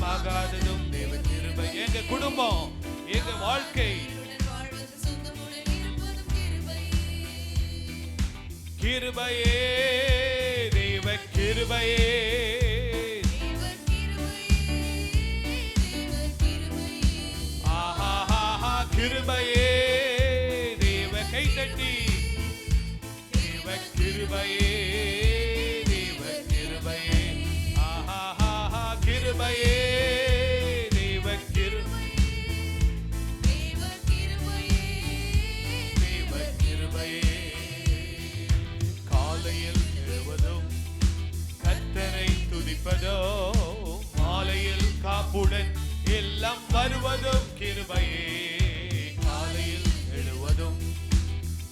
நிர்மூலமாகாததும் தேவ கிருபை. எங்க குடும்பம், எங்க வாழ்க்கை கிருபையே, தேவ கிருபையே, ஆஹா கிருபையே, தேவ கைதட்டி தேவ கிருபையே, தேவ கிருபையே, ஆஹா கிருபையே, தேவ கிருபை, தேவ கிருபையே. காலையில் எழுவதும் கர்த்தரை துதிப்பதோ, மாலையில் காப்புடன் எல்லாம் வருவதும் கிருபையே. காலையில் எழுவதும்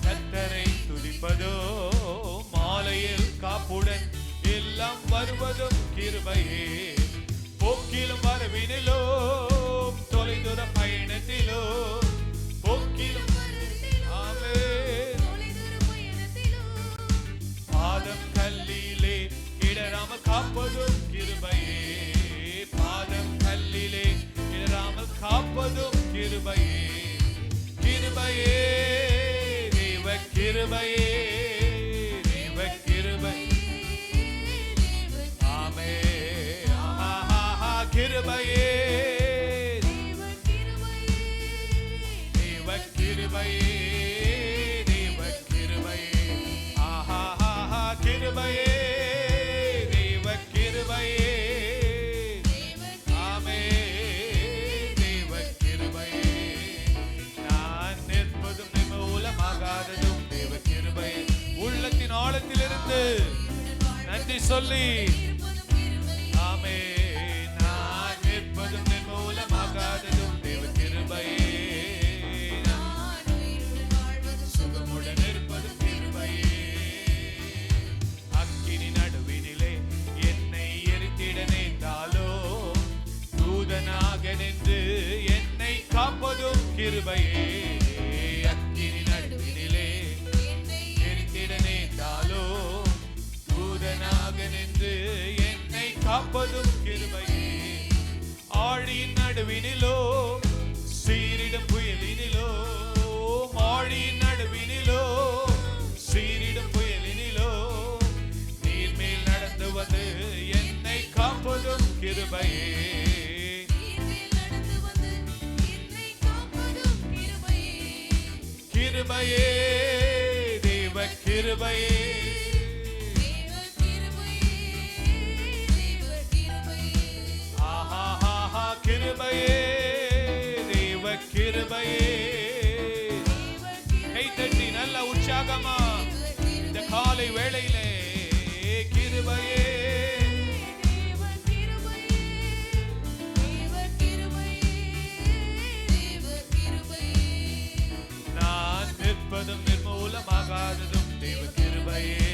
கர்த்தரை துதிப்பதோ, மாலையில் காப்புடன் எல்லாம் வருவதும் கிருபையே. போக்கிலும் வரவினிலோ, தொலைதூர பயணத்திலோ, போக்கிலும் பாதம் கல்லிலே இடராமல் காப்பதும் கிருபையே. பாதம் கல்லிலே இடராமல் காப்பதும் கிருபையே. கிருபையே, தேவ கிருபையே, தேவ கிருபை, ஆமே, ஆஹா கிருபையே, தேவ கிருபையே, தேவ கிருபையே, ஆஹா கிருபையே, தேவ கிருபையே, ஆமே, தேவ கிருபையே. நான் நிற்பதும் நிர்மூலமாகாததும் தேவ கிருபையே. உள்ளத்தின் ஆழத்திலிருந்து நன்றி சொல்லி, ஆமே, நான் நிற்பதும் நிர்மூலமாகாததும் தேவ கிருபையே. சுகமுடன் இருப்பதும் கிருபையே. அக்கினி நடுவினிலே என்னை எரித்திட நேர்ந்தாலோ, தூதனாக நின்று என்னை காப்பதும் கிருபையே. அக்கினி நடுவினிலே எரித்திட நேர்ந்தாலோ, தூதனாக நின்று என்னை காப்பதும் கிருபையே. ஆழியின் நடுவினிலோ, சீரிடும் புயலினிலோ, ஆழியின் நடுவினிலோ, சீரிடும் புயலினிலோ, நீர்மேல் நடந்து வந்து என்னை காப்பதும் கிருபையே. கிருபையே, தேவ கிருபையே, ஆஹா கிருபையே, தேவ கிருபையே. கை தட்டி நல்ல உற்சாகமா இந்த காலை வேளையிலே கிருபையே, நான் நிற்பதும் நிர்மூலமாகாததும் தேவ கிருபையே.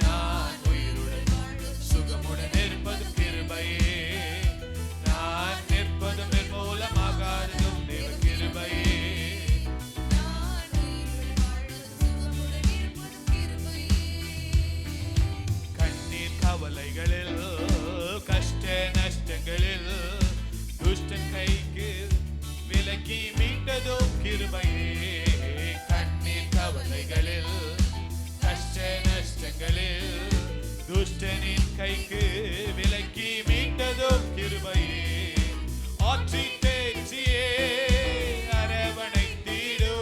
நான் உயிருடன் சுகமுடன் இருப்பதும் கிருபையே. நான் நிற்பதும் நிர்மூலமாகாததும் தேவ கிருபையே. கண்ணீர் கவலைகளில், கஷ்ட நஷ்டங்களில், துஷ்டன் கைக்கு விலக்கி மீட்டதும் கிருபையே. கண்ணீர் கவலைகளில், கஷ்ட நஷ்டங்களில், துஷ்டனின் கைக்கு விலக்கி மீட்டதும் கிருபையே. ஆற்றி தேற்றியே அரவணைத்தீடோ,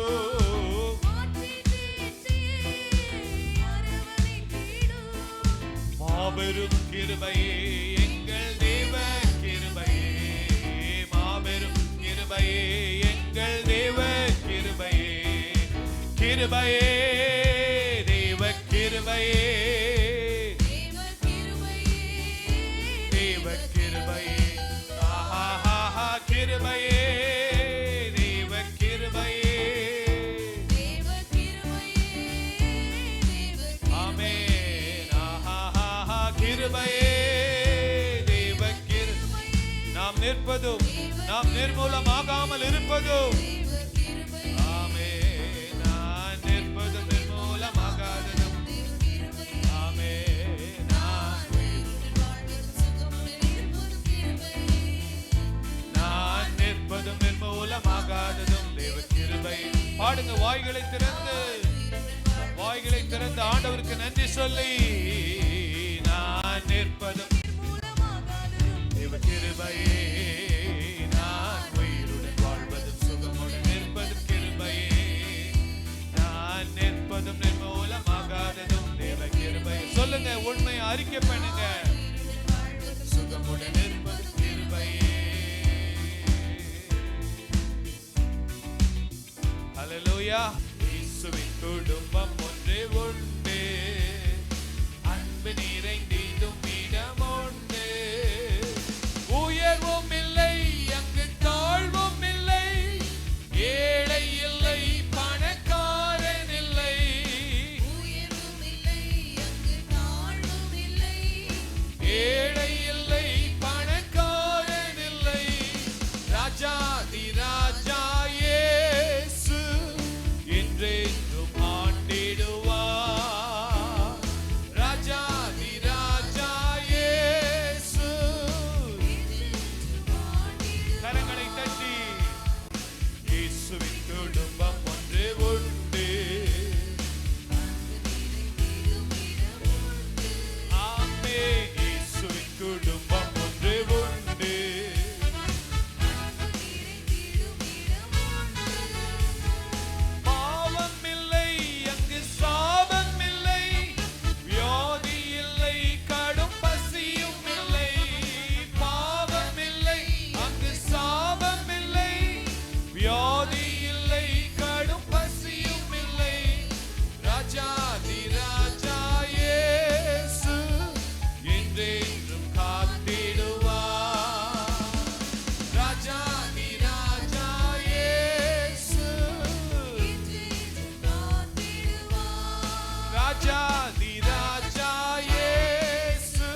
மாபெரும் கிருபையே, எங்கள் தேவ கிருபையே. மாபெரும் கிருபையே, எங்கள் தேவ கிருபையே. கிருபையே, தேவ கிருபையே, தேவ கிருபையே, ஆஹா கிருபையே, தேவ கிருபையே, ஆமென், ஆஹா கிருபையே, தேவ கிருபை. நாம் நிற்பதும், நாம் நிர்மூலமாகாமல் இருப்பதும், ஆமென், நான் நிற்பதும் நிர்மூலமாகாததும், ஆமென், நான் பாடுங்க, வாய்களை திறந்து ஆண்டவருக்கு நன்றி சொல்லி. நான் நிற்பதும் தேவ கிருபையே, நான் உயிருடன் வாழ்வதும் சுகமுடன் நிற்பதும் கிருபையே, நான் நிற்பதும் நிர்மூலமாகாததும் தேவ கிருபையே. சொல்லுங்க, உண்மையை அறிக்கை பண்ணுங்க. சுகமுடன் நிற்பதும் கிருபையே. ஹல்லேலூயா. இயேசுவின் குடும்பம் ஒன்றே உண்டு, அன்பு நிறைந்திடும் இடம் உண்டு. உயர்வும் இல்லை, அங்கு தாழ்வும் இல்லை, ஏழை இல்லை, பணக்காரன் இல்லை. உயர்வும் இல்லை, அங்கு தாழ்வும் இல்லை, ஏழை இல்லை, பணக்காரன் இல்லை. ராஜாதி ராஜா இயேசு என்றென்றும் ஆண்டிடுவார். ராஜாதி ராஜா இயேசு. கரங்களை தட்டி. இயேசுவின் குடும்பம் ஒன்றே உண்டு, ஆமென். இயேசுவின் குடும்பம் ஒன்றே உண்டு. பாவம் இல்லை, அங்கு சாபம் இல்லை, வியாதி இல்லை, கடும் பசியும் இல்லை. பாவம் இல்லை, அங்கு சாபம் இல்லை, வியாதி இல்லை, கடும் பசியும் இல்லை. ராஜாதி ராஜா இயேசு என்றென்றும் காத்திடுவார். ராஜாதி ராஜா இயேசு. ராஜாதி ராஜா இயேசு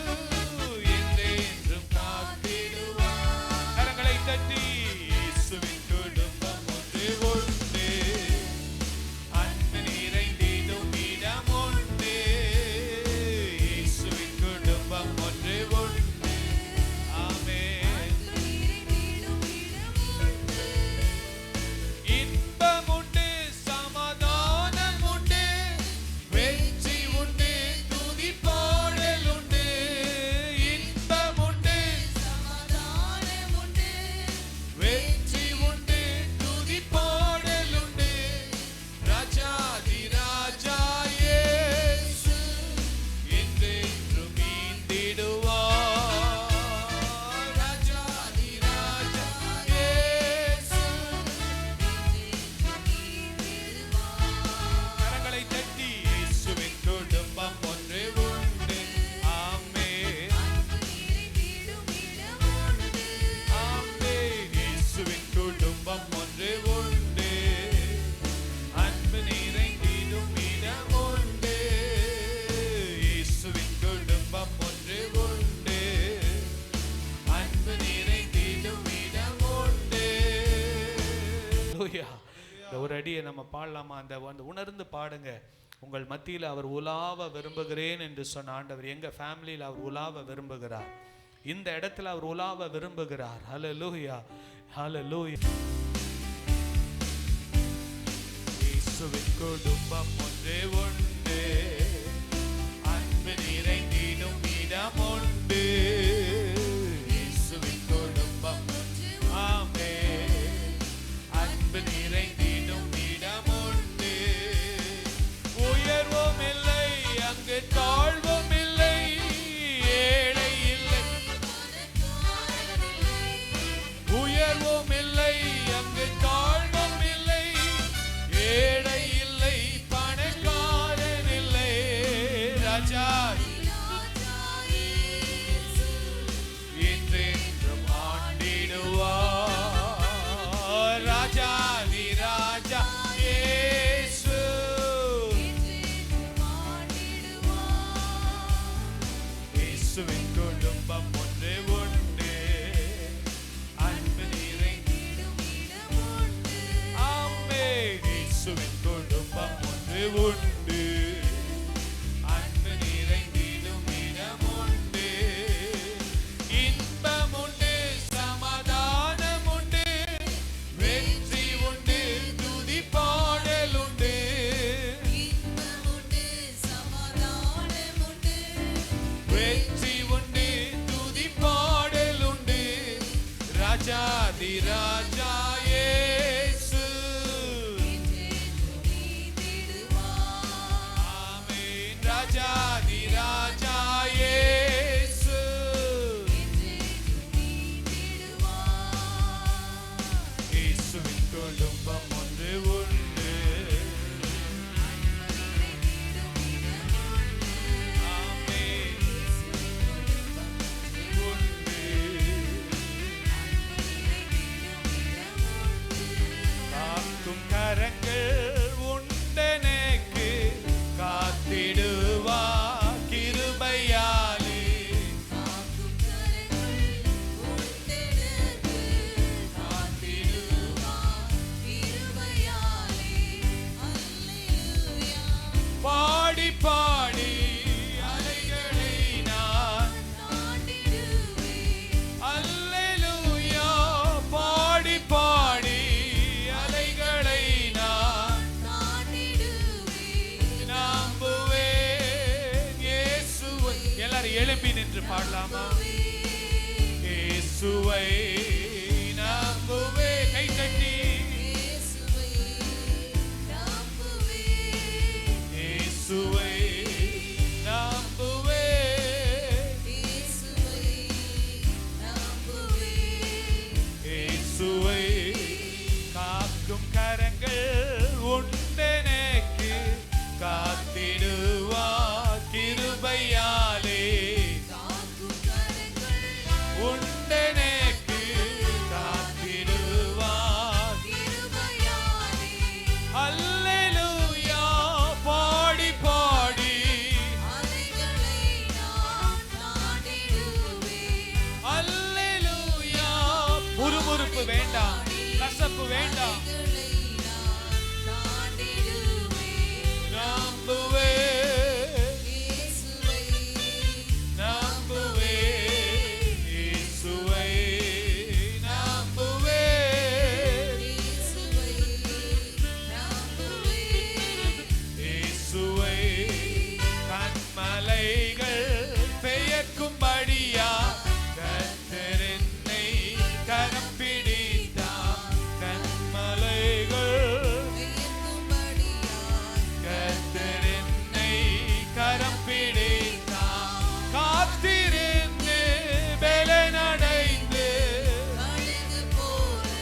என்றென்றும் காத்திடுவார். கரங்களை தட்டி. இயேசுவின் குடும்பம் ஒன்றே உண்டு, அன்பு நிறைந்திடும் இடம் உண்டு. இயேசுவின் குடும்பம் ஒன்றே உண்டு, ஆமென். இன்பம் உண்டு, சமாதானம் உண்டு, வெற்றி உண்டு, துதி பாடல் உண்டு. இன்பம் உண்டு, சமாதானம் உண்டு, வெற்றி உண்டு, துதி பாடல் உண்டு. ராஜாதி ராஜா இயேசு என்றென்றும் மீந்திடுவார். ராஜாதி ராஜா இயேசு. கரங்களை தட்டி. இயேசுவின் குடும்பம் ஒன்றே உண்டு, ஆமென், ஆமென். இயேசுவின் குடும்பம் ஒன்றே உண்டு, அன்பு நிறைந்திடும் இடம் உண்டு. இயேசுவின் குடும்பம் ஒன்றே உண்டு, அன்பு நிறைந்திடும் இடம் உண்டு. ஹல்லேலூயா. இந்த ஒரு அடியை நம்ம பாடலாமா? அந்த உணர்ந்து பாடுங்க. உங்கள் மத்தியில் அவர் உலாவ விரும்புகிறேன் என்று சொன்ன ஆண்டவர் எங்க ஃபேமிலியில் அவர் உலாவ விரும்புகிறார். இந்த இடத்துல அவர் உலாவ விரும்புகிறார். ஹல்லேலூயா, ஹல்லேலூயா. இயேசுவின் குடும்பம் ஒன்றே உண்டு, அன்பு நிறைந்திடும் இடம் உண்டு. இயேசுவின் குடும்பம், ஆமென், அன்பு நிறைந்திடும் இடம் உண்டு. உயர்வும் இல்லை, அங்கு தாழ்வும் இல்லை, ஏழை இல்லை. உயர்வும் இல்லை, அங்கு தாழ்வும் இல்லை, ஏழை இல்லை, பணக்கார என்று பாடலாமா? இயேசுவை நம்புவே. கை தட்டி இயேசுவை நம்புவே. இயேசுவை நம்புவே. இயேசுவை நம்புவே. இயேசுவை காக்கும் கரங்கள் உண்டெனக்கு காத்திடுவார் கிருபையாலே. காக்கும் கரங்கள் உண்டெனக்கு காத்திடுவார் கிருபையாலே. அல்லேலூயா பாடி பாடி அலைகளை நான் தாண்டிடுவேன். அல்லேலூயா. முறுமுறுப்பு வேண்டாம், கசப்பு வேண்டாம். நம்புவே. இயேசுவை நம்புவே. இயேசுவை நம்புவே. இயேசுவை நம்புவே. இயேசுவை கண்மலைகள் பெயர்க்கும்படியா கர்த்தர் என்னை கரம் பிடித்தார். கண்மலைகள் கர்த்தர் என்னை கரம் பிடித்தார். காத்திருந்து பலனடைந்து கழுகு போல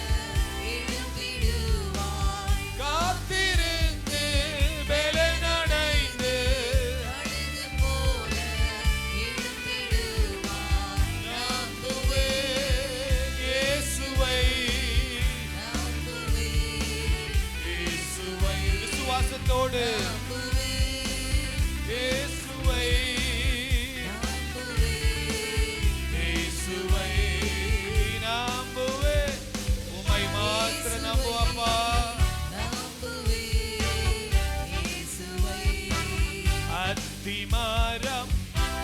எழும்பிடுவாய். காத்திருந்து பலனடைந்து கழுகு போல எழும்பிடுவாய். நம்புவே. இயேசுவை நம்புவே. இயேசுவை விசுவாசத்தோடு இயேசுவை நம்புவே. இயேசுவை நம்புவே. உம்மை மாத்திர நம்புவப்பா. நம்புவே. இயேசுவை அத்திமரம்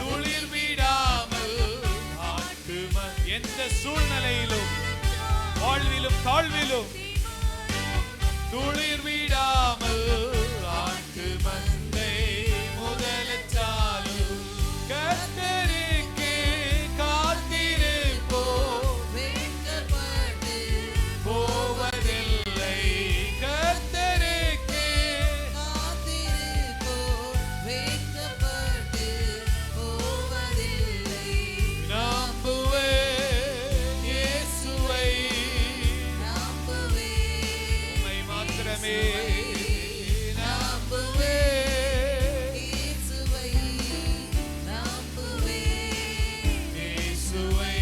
துளிர் விடாமல் ஆட்டுமன் எந்த சூழ்நிலையிலும் வாழ்விலும் தாழ்விலும் துளிர் விடாமல் ஆட்டு மந்தை முதலச்சாலும் கர்த்தருக்கு காத்திருப்போ. வெட்கப்பட்டு போவதில்லை. கர்த்தருக்கு காத்திருப்போ. வெட்கப்பட்டு போவதில்லை. நம்புவே. இயேசுவை நம்புவே. உம்மை மாத்திரமே நம்புவே. இயேசுவை நம்புவே. இயேசுவை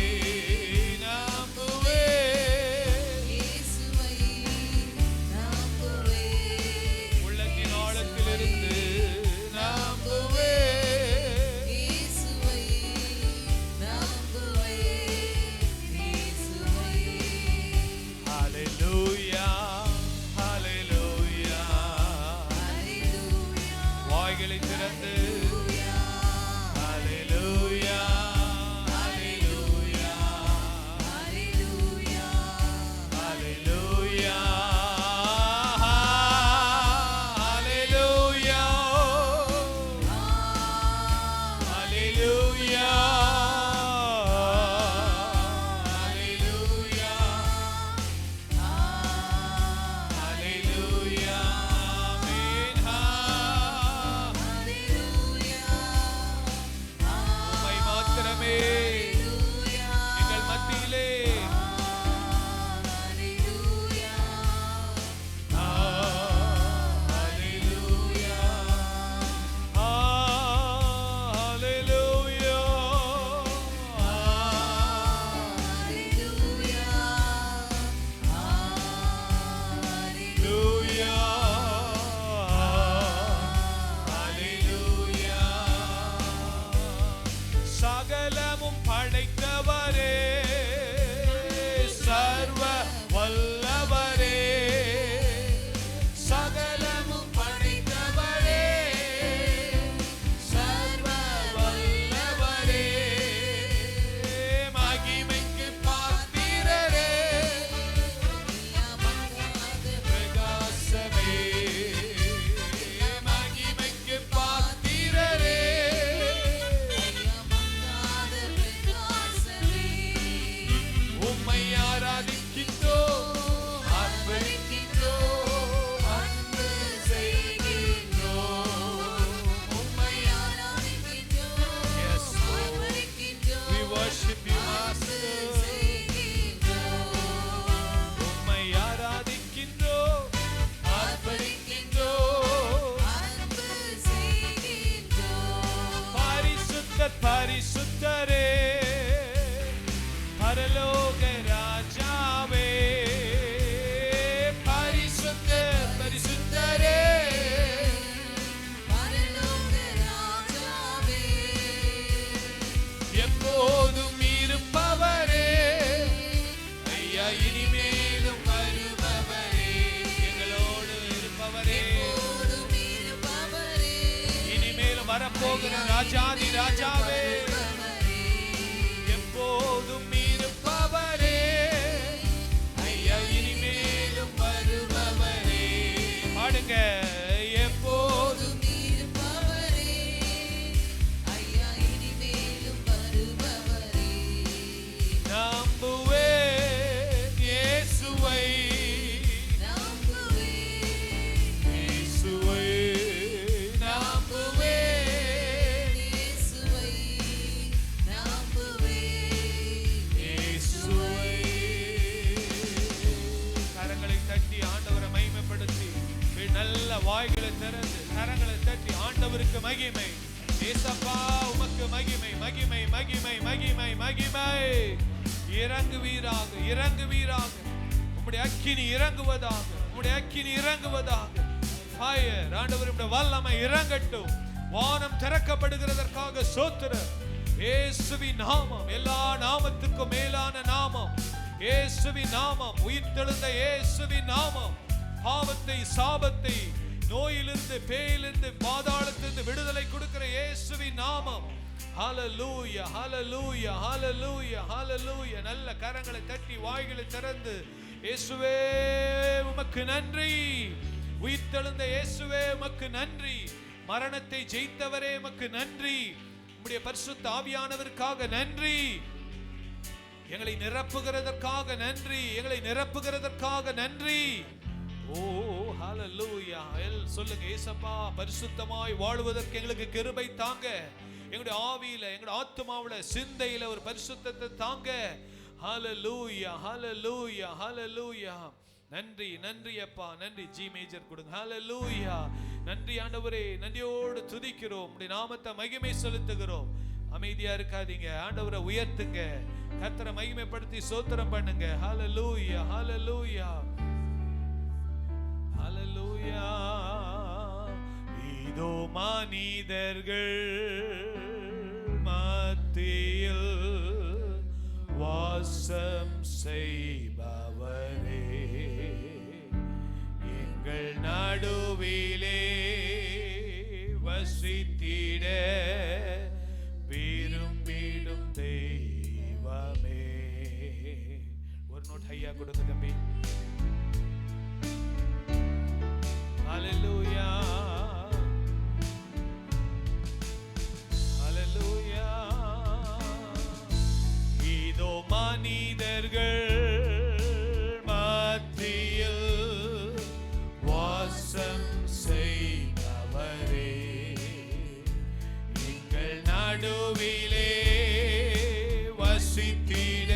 நம்புவே. இயேசுவை நம்புவே. உள்ளத்தின் ஆழத்திலிருந்து நம்புவே. இயேசுவை நம்புவே. இயேசுவை. ஹல்லேலூயா ஹல்லேலூயா. வாய்களை திறந்து ஹல்லேலூயா ஹல்லேலூயா ஹல்லேலூயா ஹல்லேலூயா ஹல்லேலூயா ஹல்லேலூயா ஹல்லேலூயா ஹல்லேலூயா. ஆமென். உம்மை மாத்திரமே எங்கள் மத்தியிலே. ஹல்லேலூயா ஹல்லேலூயா ஹல்லேலூயா ஹல்லேலூயா ஹல்லேலூயா. சகலமும் படைத்தவரே சர்வ வல்லவரே. சகலமும் படைத்தவரே சர்வ வல்லவரே. மகிமைக்கு பாத்திரரே பிரகாசமே. மகிமைக்கு பாத்திரரே பரலோக ராஜாவே, பரிசுத்த பரிசுத்தரே, பரலோக ராஜாவே, எப்போதும் இருப்பவரே, ஐயா இனிமேலும் வருபவரே, எங்களோடு இருப்பவரே, எப்போதும் இருப்பவரே, இனிமேலும் வரப்போகிற ராஜாதி ராஜாவே, எப்போதும் இருப்பவரே, ஐயா இனிமேலும் வருபவரே. பாடுங்க. எப்போதும் இருப்பவரே, ஐயா இனிமேலும் வருபவரே. நம்புவேன் இயேசுவை, நம்புவேன் இயேசுவை நம்புவேன், இயேசுவை, நம்புவேன் இயேசுவை. கரங்களை தட்டி ஆண்டவரை மகிமைப்படுத்தி, நல்ல வாய்களை திறந்து கரங்களை தட்டி ஆண்டவருக்கு மகிமை. ஏசப்பா உமக்கு மகிமை, மகிமை, மகிமை, மகிமை, மகிமை. இறங்குவீராக, இறங்குவீராக. உம்முடைய அக்கினி இறங்குவதாக, உம்முடைய அக்கினி இறங்குவதாக. ஃபயர் ஆண்டவருடைய வல்லமை இறங்கட்டும். வானம் திறக்கப்படுகிறதற்காக ஸ்தோத்திரம். இயேசுவின் நாமம் எல்லா நாமத்துக்கும் மேலான நாமம். இயேசுவின் நாமம், உயிர்த்தெழுந்த இயேசுவின் நாமம். பாவத்தை, சாபத்தை, நோயிலிருந்து, பேயிலிருந்து, பாதாளத்திலிருந்து விடுதலை கொடுக்கிற இயேசுவின் நாமம். ஹல்லேலூயா, ஹல்லேலூயா, ஹல்லேலூயா, ஹல்லேலூயா. நல்ல கரங்களை தட்டி வாய்களை திறந்து, இயேசுவே உமக்கு நன்றி. உயிர்த்தெழுந்த இயேசுவே உமக்கு நன்றி. மரணத்தை ஜெயித்தவரே உமக்கு நன்றி. உம்முடைய பரிசுத்த ஆவியானவருக்காக நன்றி. எங்களை நிரப்புகிறதற்காக நன்றி, எங்களை நிரப்புகிறதற்காக நன்றி. ஓ ஹல்லேலூயா. சொல்லுங்க, ஏசப்பா பரிசுத்தமாய் வாழ்வதற்கு எங்களுக்கு கிருபை தாங்க. எங்களுடைய ஆவியில, எங்களுடைய ஆத்துமாவுல, சிந்தையில ஒரு பரிசுத்தத்தை தாங்க. ஹல்லேலூயா, ஹல்லேலூயா, ஹல்லேலூயா. நன்றி, நன்றி அப்பா, நன்றி. ஜி மேஜர் கொடுங்க. ஹல்லேலூயா. நன்றி ஆண்டவரே, நன்றியோடு துதிக்கிறோம். உம்முடைய நாமத்தை மகிமை செலுத்துகிறோம். அமைதியா இருக்காதீங்க, ஆண்டவரை உயர்த்துங்க, கர்த்தரை மகிமைப்படுத்தி ஸ்தோத்திரம் பண்ணுங்க. ஹல்லேலூயா, ஹல்லேலூயா, ஹல்லேலூயா. இதோ மனிதர்கள் மத்தியில் வாசம் செய்பவரே, எங்கள் நடுவிலே வசித்திட விரும்பிடும் தெய்வமே. ஒரு நோட் ஹையா கொடுங்க தம்பி. ஹல்லேலூயா, ஹல்லேலூயா. இதோ மனிதர்கள் மத்தியில் வாசம் செய்பவரே, எங்கள் நடுவிலே வசித்திட.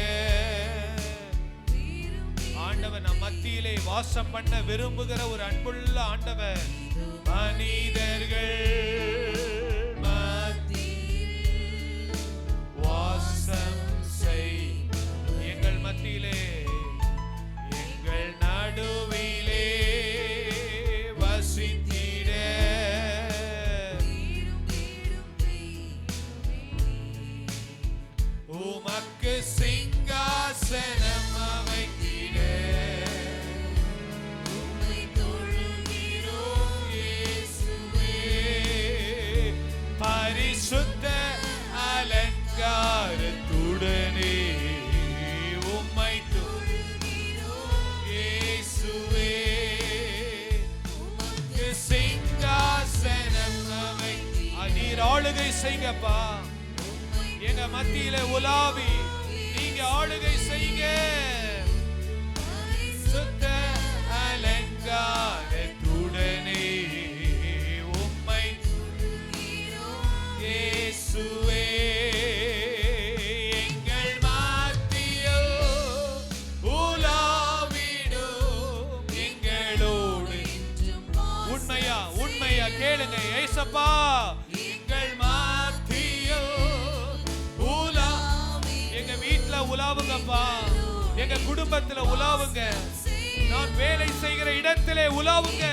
ஆண்டவர் நம் மத்தியிலே வாசம் பண்ண விரும்புகிற ஒரு அன்புள்ள ஆண்டவர். மனிதர்கள் மத்தியில் வாசம் செய், எங்கள் மத்தியிலே, எங்கள் நடுவிலே வசித்திட. உமக்கு சிங்காசனம் அமைத்திட உம்மை தொழுகிறோம் இயேசுவே, பரிசுத்த அலங்காரத்துடனே உம்மை தொழுகிறோம் இயேசுவே. உமக்கு சிங்காசனம் நீர் ஆளுகை செய்யுங்கப்பா. எங்க மத்தியில உலாவி நீங்க ஆளுகை செய்யுங்க. சுத்த அலங்காரத்துடனே உம்மை இயேசுவே, எங்கள் மத்தியில் உலாவிடும் எங்களோடு. உண்மையா, உண்மையா கேளுங்க ஏசப்பா. எங்கள் மத்தியில் எங்க வீட்டுல உலாவுங்கப்பா, எங்க குடும்பத்துல உலாவுங்க, நான் வேலை செய்கிற இடத்திலே உலாவுங்க.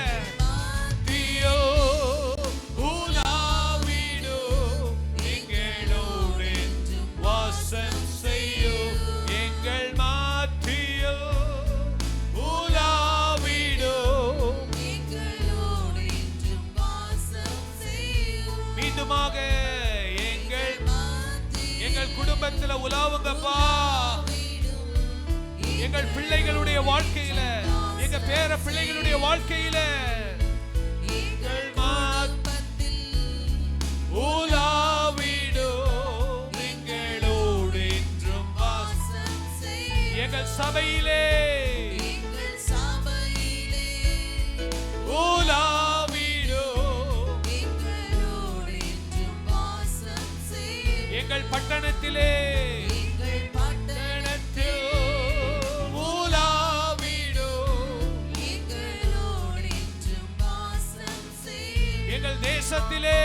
தீயோ உலாவிடோ எங்களோடு வாசம் செய்யோ, எங்கள் மாற்றியோ உலாவிடோ மீண்டுமாக எங்கள் குடும்பத்துல உலாவுங்கப்பா, எங்கள் பிள்ளைகளுடைய வாழ்க்கையில, எங்க பேர பிள்ளைகளுடைய வாழ்க்கையில எங்கள் உலாவிடோ எங்களோடு என்றும் வாசம் செய்யும், எங்கள் சபையிலே உலாவிடோ எங்கள் பட்டணத்திலே எங்கள் தேசத்திலே,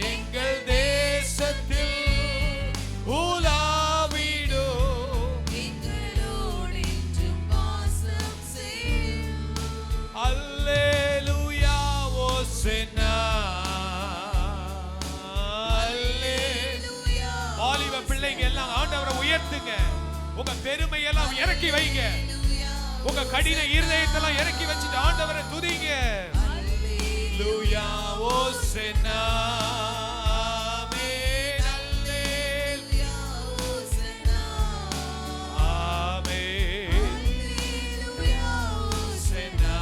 எங்கள் தேசத்தில் உலாவிடோ அல்லேலூயா ஓசன்னா அல்லேலூயா. வாலிப பிள்ளைங்க எல்லாம் ஆண்டவரை உயர்த்துங்க, உங்க பெருமை எல்லாம் இறக்கி வைங்க, உங்க கடின இருதயத்தெல்லாம் இறக்கி வச்சுட்டு ஆண்டவரை துதிங்க. Alleluia, Hosanna, Amen, Alleluia, Hosanna, Amen, Alleluia, Hosanna,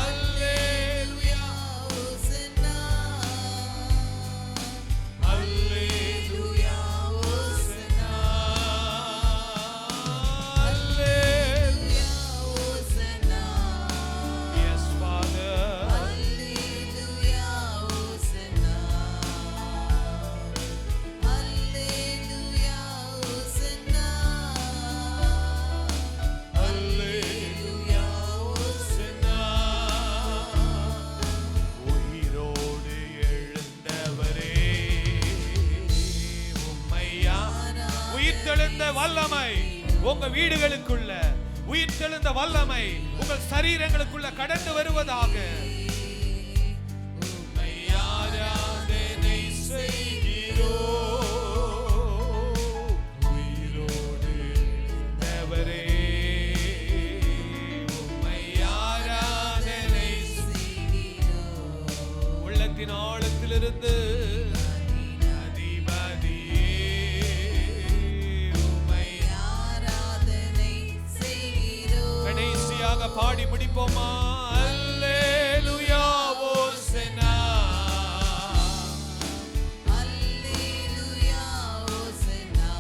Alleluia, Hosanna, Alleluia, Hosanna, Alleluia, Hosanna. Yes, Father. Alleluia, Hosanna, Alleluia, Hosanna, Alleluia, Hosanna. உயிரோடு எழுந்தவரே உம்மையா, உயிர்த்தெழுந்த வல்லமை உங்க வீடுகளுக்குள்ள, உயிர்த்தெழுந்த வல்லமை உங்கள் சரீரங்களுக்குள்ள கடந்து வருவதாக. உம்மை ஆராதனை செய்கிறோம், உயிரோடு எழுந்தவரே உம்மை ஆராதனை செய்கிறோம். உள்ளத்தின் ஆழத்திலிருந்து பாடி முடிப்போமா? அல்லேலூயா ஓசன்னா, அல்லேலூயா ஓசன்னா,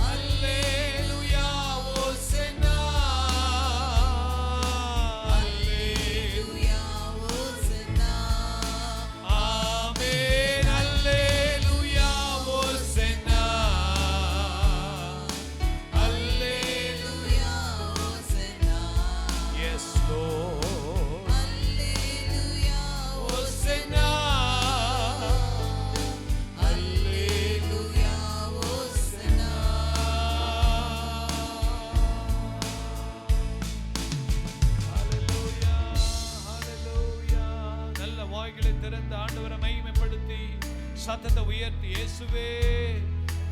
அல்லேலூயா ஓசன்னா, அல்லேலூயா ஓசன்னா, ஆமென், அல்லேலூயா ஓசன்னா, அல்லேலூயா. Yes, Lord. Alleluia, Hosanna. Alleluia, Hosanna. Hallelujah, hallelujah. நல்ல வாய்களை திறந்து ஆண்டவரை மகிமைப்படுத்தி சத்தத்தை உயர்த்தி, இயேசுவே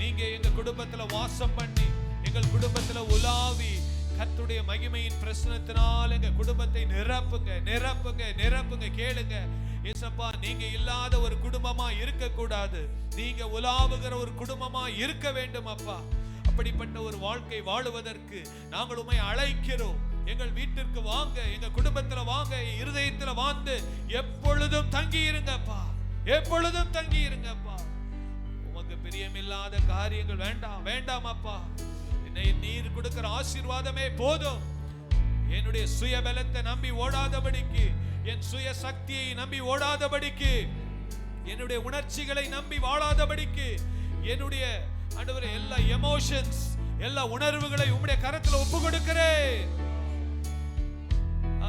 நீங்க எங்க குடும்பத்துல வாசம் பண்ணி, எங்கள் குடும்பத்துல உலாவி கர்த்தருடைய மகிமையின் பிரசன்னத்தினால் எங்க குடும்பத்தை நிரப்புங்க, நிரப்புங்க, நிரப்புங்க. கேளுங்க, ஏசப்பா நீங்க இல்லாத ஒரு குடும்பமா இருக்க கூடாது, நீங்க உலாவுகிற ஒரு குடும்பமா இருக்க வேண்டும் அப்பா. அப்படிப்பட்ட ஒரு வாழ்க்கை வாழுவதற்கு நாங்கள் உம்மை அழைக்கிறோம். எங்கள் வீட்டிற்கு வாங்க, எங்க குடும்பத்துல வாங்க, இருதயத்துல வாழ்ந்து எப்பொழுதும் தங்கி இருங்கப்பா, எப்பொழுதும் தங்கி இருங்கப்பா. உமக்கு பிரியமில்லாத காரியங்கள் வேண்டாம், வேண்டாம் அப்பா. நீர் கொடுக்கிற ஆசீர்வாதமே போதும். என்னுடைய சுய பலத்தை நம்பி ஓடாதபடிக்கு, என் சுய சக்தியை நம்பி ஓடாதபடிக்கு, என்னுடைய உணர்ச்சிகளை நம்பி வாழாதபடிக்கு, என்னுடைய ஆண்டவரே எல்லா எமோஷன்ஸ், எல்லா உணர்வுகளை உம்முடைய கரத்துல ஒப்பு கொடுக்கிறேன்.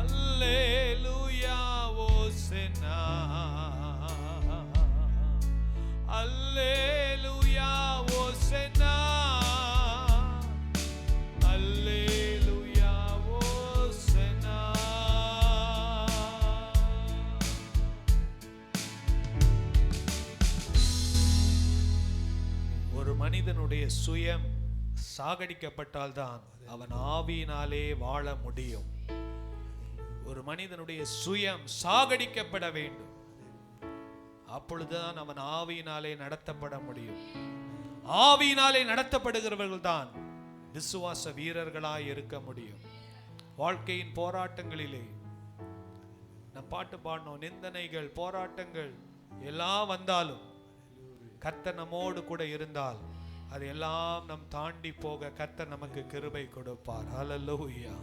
அல்லேலூயா ஓசன்னா, அல்லேலூயா மனிதனுடைய சுயம் சாகடிக்கப்பட்டால்தான் அவன் ஆவியினாலே வாழ முடியும். ஒரு மனிதனுடைய சுயம் சாகடிக்கப்பட வேண்டும், அப்பொழுதுதான் அவன் ஆவியினாலே நடத்தப்பட முடியும். ஆவியினாலே நடத்தப்படுகிறவர்கள் தான் விசுவாச வீரர்களாய் இருக்க முடியும். வாழ்க்கையின் போராட்டங்களிலே நம் பாட்டு பாடணும், நிந்தனைகள் போராட்டங்கள் எல்லாம் வந்தாலும் கர்த்தர் நம்மோடு கூட இருந்தால் அது எல்லாம் நம் தாண்டி போக கர்த்தர் நமக்கு கிருபை கொடுப்பார். ஹல்லேலூயா.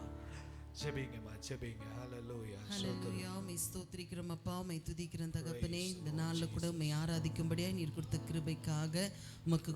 ஜெபிங்கம்மா, ஜெபிங்க. ஹல்லேலூயா. ஹல்லேலூயா. உம்மை ஸ்தோத்திரிக்கிறோம் அப்பா, உம்மை துதிக்கிறோம் தகப்பனே. இந்த நாளில் கூட உம்மை ஆராதிக்கும்படியாக நீர் கொடுத்த கிருபைக்காக உமக்கு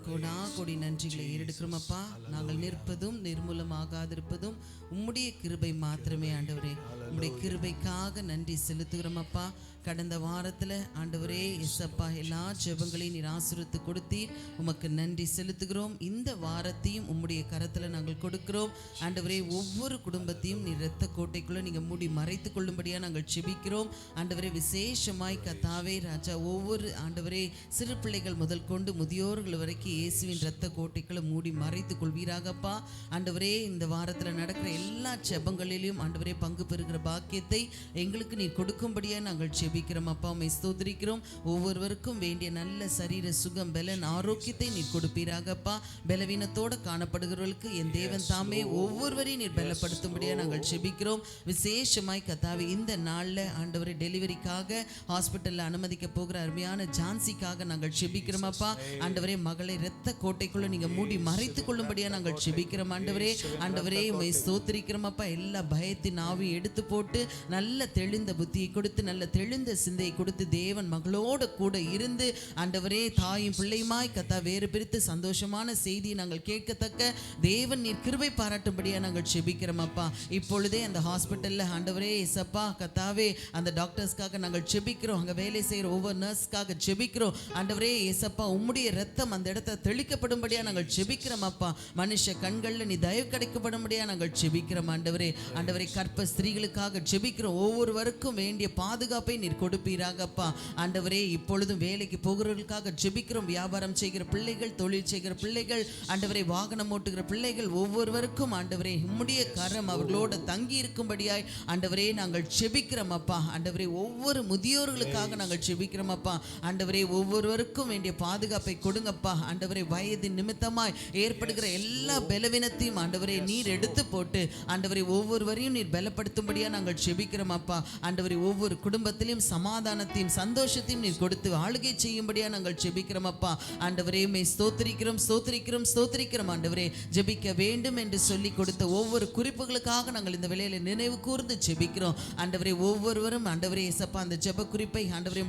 கோடி நன்றிகளை ஏறெடுக்கிறோம் அப்பா. நாங்கள் நிற்பதும் நிர்மூலமாகாதிருப்பதும் உம்முடைய கிருபை மாத்திரமே ஆண்டவரே. உம்முடைய கிருபைக்காக நன்றி செலுத்துகிறோம் அப்பா. கடந்த வாரத்தில் ஆண்டவரே எஸ்அப்பா எல்லா ஜெபங்களையும் நீர் ஆசீர்வதித்து கொடுத்தீர், உமக்கு நன்றி செலுத்துகிறோம். இந்த வாரத்தையும் உம்முடைய கரத்தில் நாங்கள் கொடுக்கிறோம் ஆண்டவரே. ஒவ்வொரு குடும்பத்தையும் நீர் இரத்த கோட்டைக்குள்ளே நீங்கள் மூடி மறைத்து கொள்ளும்படியாக நாங்கள் செபிக்கிறோம் ஆண்டவரே. விசேஷமாய் கத்தாவே ராஜா, ஒவ்வொரு ஆண்டவரே சிறு பிள்ளைகள் முதல் கொண்டு முதியோர்கள் வரைக்கும் இயேசுவின் இரத்த கோட்டைக்குள்ளே மூடி மறைத்து கொள்வீராகப்பா ஆண்டவரே. இந்த வாரத்தில் நடக்கிற எல்லா ஜெபங்களிலும் ஆண்டவரே பங்கு பெறுகிற பாக்கியத்தை எங்களுக்கு நீர் கொடுக்கும்படியாக நாங்கள் ஜெபிக்கிறோம் அப்பா. உம்மை ஸ்தோத்திரிக்கிறோம். ஒவ்வொருவருக்கும் வேண்டிய நல்ல சரீர சுகம் பலன் ஆரோக்கியத்தை நீர் கொடுப்பீராகப்பா. பலவீனத்தோடு காணப்படுகிறவர்களுக்கு என் தேவன் தாமே ஒவ்வொருவரையும் நீர் பலப்படுத்தும்படியாக நாங்கள் ஜெபிக்கிறோம். விசேஷமாய் கத்தாவே இந்த நாளில் ஆண்டவரே டெலிவரிக்காக ஹாஸ்பிட்டலில் அனுமதிக்க போகிற அருமையான ஜான்சிக்காக நாங்கள் ஜெபிக்கிறோம் அப்பா ஆண்டவரே. மகளை இரத்த கோட்டைக்குள்ள நீங்க மூடி மறைத்து கொள்ளும்படியாக நாங்கள் ஜெபிக்கிறோம் ஆண்டவரே. ஆண்டவரே உம்மை ஸ்தோத்திரிக்கிறோம் அப்பா. எல்லா பயத்தின் ஆவி எடுத்து போட்டு நல்ல தெளிந்த புத்தியை கொடுத்து நல்ல தெளிந்த சிந்தையை கொடுத்து தேவன் மகளோடு கூட இருந்து ஆண்டவரே தாயும் பிள்ளையுமாய் கத்தா வேறு பிரித்து சந்தோஷமான செய்தியை நாங்கள் கேட்கத்தக்க தேவன் நீர் கிருபை பாராட்டும்படியாக நாங்கள் ஜெபிக்கிறோம் அப்பா. இப்பொழுதே அந்த ஹாஸ்பிட்டலில் ஆண்டவரே எஸ்அப்பா கத்தாவே அந்த டாக்டர்ஸ்க்காக நாங்கள் ஜெபிக்கிறோம். அங்கே வேலை செய்கிற ஒவ்வொரு நர்ஸ்க்காக ஜெபிக்கிறோம் ஆண்டவரே எஸ்அப்பா. உம்முடைய ரத்தம் அந்த இடத்த தெளிக்கப்படும்படியாக நாங்கள் ஜெபிக்கிறோம் அப்பா. மனுஷ கண்களில் நீ தயவு கிடைக்கப்படும்படியாக நாங்கள் ஜெபிக்கிறோம் ஆண்டவரே. ஆண்டவரே கற்ப ஸ்திரீகளுக்காக ஜெபிக்கிறோம். ஒவ்வொருவருக்கும் வேண்டிய பாதுகாப்பை நீர் கொடுப்பீராகப்பா ஆண்டவரே. இப்பொழுதும் வேலைக்கு போகிறவர்களுக்காக ஜெபிக்கிறோம். வியாபாரம் செய்கிற பிள்ளைகள், தொழில் செய்கிற பிள்ளைகள் ஆண்டவரே, வாகனம் ஓட்டுகிற பிள்ளைகள் ஒவ்வொருவருக்கும் ஆண்டவரே உம்முடைய கரம் அவர்களோடு தங்கி இருக்கும்படியாய் ஆண்டவரே நாங்கள் ஜெபிக்கிறோம் அப்பா ஆண்டவரே. ஒவ்வொரு முதியோர்களுக்காக நாங்கள் ஜெபிக்கிறோம் அப்பா ஆண்டவரே. ஒவ்வொருவருக்கும் வேண்டிய பாதுகாப்பை கொடுங்கப்பா ஆண்டவரே. வயது நிமித்தமாய் ஏற்படுகிற எல்லா பலவீனத்தையும் ஆண்டவரே நீர் எடுத்து போட்டு ஆண்டவரே ஒவ்வொருவரையும் நீர் பலப்படுத்தும்படியாக நாங்கள் ஜெபிக்கிறோம் அப்பா ஆண்டவரே. ஒவ்வொரு குடும்பத்திலும் சமாதானத்தையும் சந்தோஷத்தையும் நீர் கொடுத்து ஆளுகை செய்யும்படியாக நாங்கள் ஜெபிக்கிறோம் அப்பா ஆண்டவரே. மே ஸ்தோத்திரிக்கிறோம் ஸ்தோத்திரிக்கிறோம் ஸ்தோத்திரிக்கிறோம் ஆண்டவரே. ஜெபிக்க வேண்டும் என்று சொல்லி கொடுத்த ஒவ்வொரு குறிப்புகளுக்காக நாங்கள் இந்த வேளையில நினைவு கூர்ந்து ஜெபிக்கிறோம் ஆண்டவரே. ஒவ்வொருவரும் ஆண்டவரே இயேசப்பா அந்த ஜெப குறிப்பை ஆண்டவரே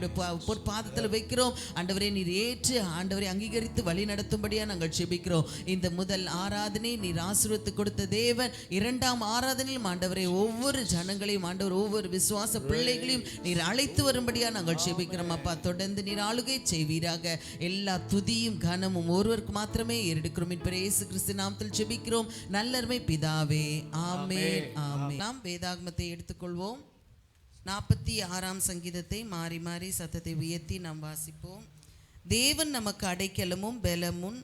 பாதத்தில் வைக்கிறோம் ஆண்டவரே. நீர் ஏற்று ஆண்டவரை அங்கீகரித்து வழி நடத்தும்படியாக நாங்கள் ஜெபிக்கிறோம். இந்த முதல் ஆராதனை நீர் ஆசீர்வதித்து கொடுத்த தேவன், இரண்டாம் ஆராதனையிலும் ஆண்டவரே ஒவ்வொரு ஜனங்களையும் ஆண்டவர் ஒவ்வொரு விசுவாச பிள்ளைகளையும் நீர் அழைத்து வரும்படியா நாங்கள் ஜெபிக்கிறோம் அப்பா. தொடர்ந்து நீர் ஆளுகை செய்வீராக. எல்லா துதியும் கனமும் ஒருவருக்கு மாத்திரமே ஏறெடுக்கிறோம். இயேசு கிறிஸ்து நாமத்தில் ஜெபிக்கிறோம் நல்லருமை பிதாவே, ஆமென் ஆமென். நாம் வேதாகமத்தை எடுத்துக்கொள்வோம். 46ஆம் சங்கீதத்தை மாறி மாறி சத்தத்தை உயர்த்தி நாம் வாசிப்போம். தேவன் நமக்கு அடைக்கலமும் பலமும்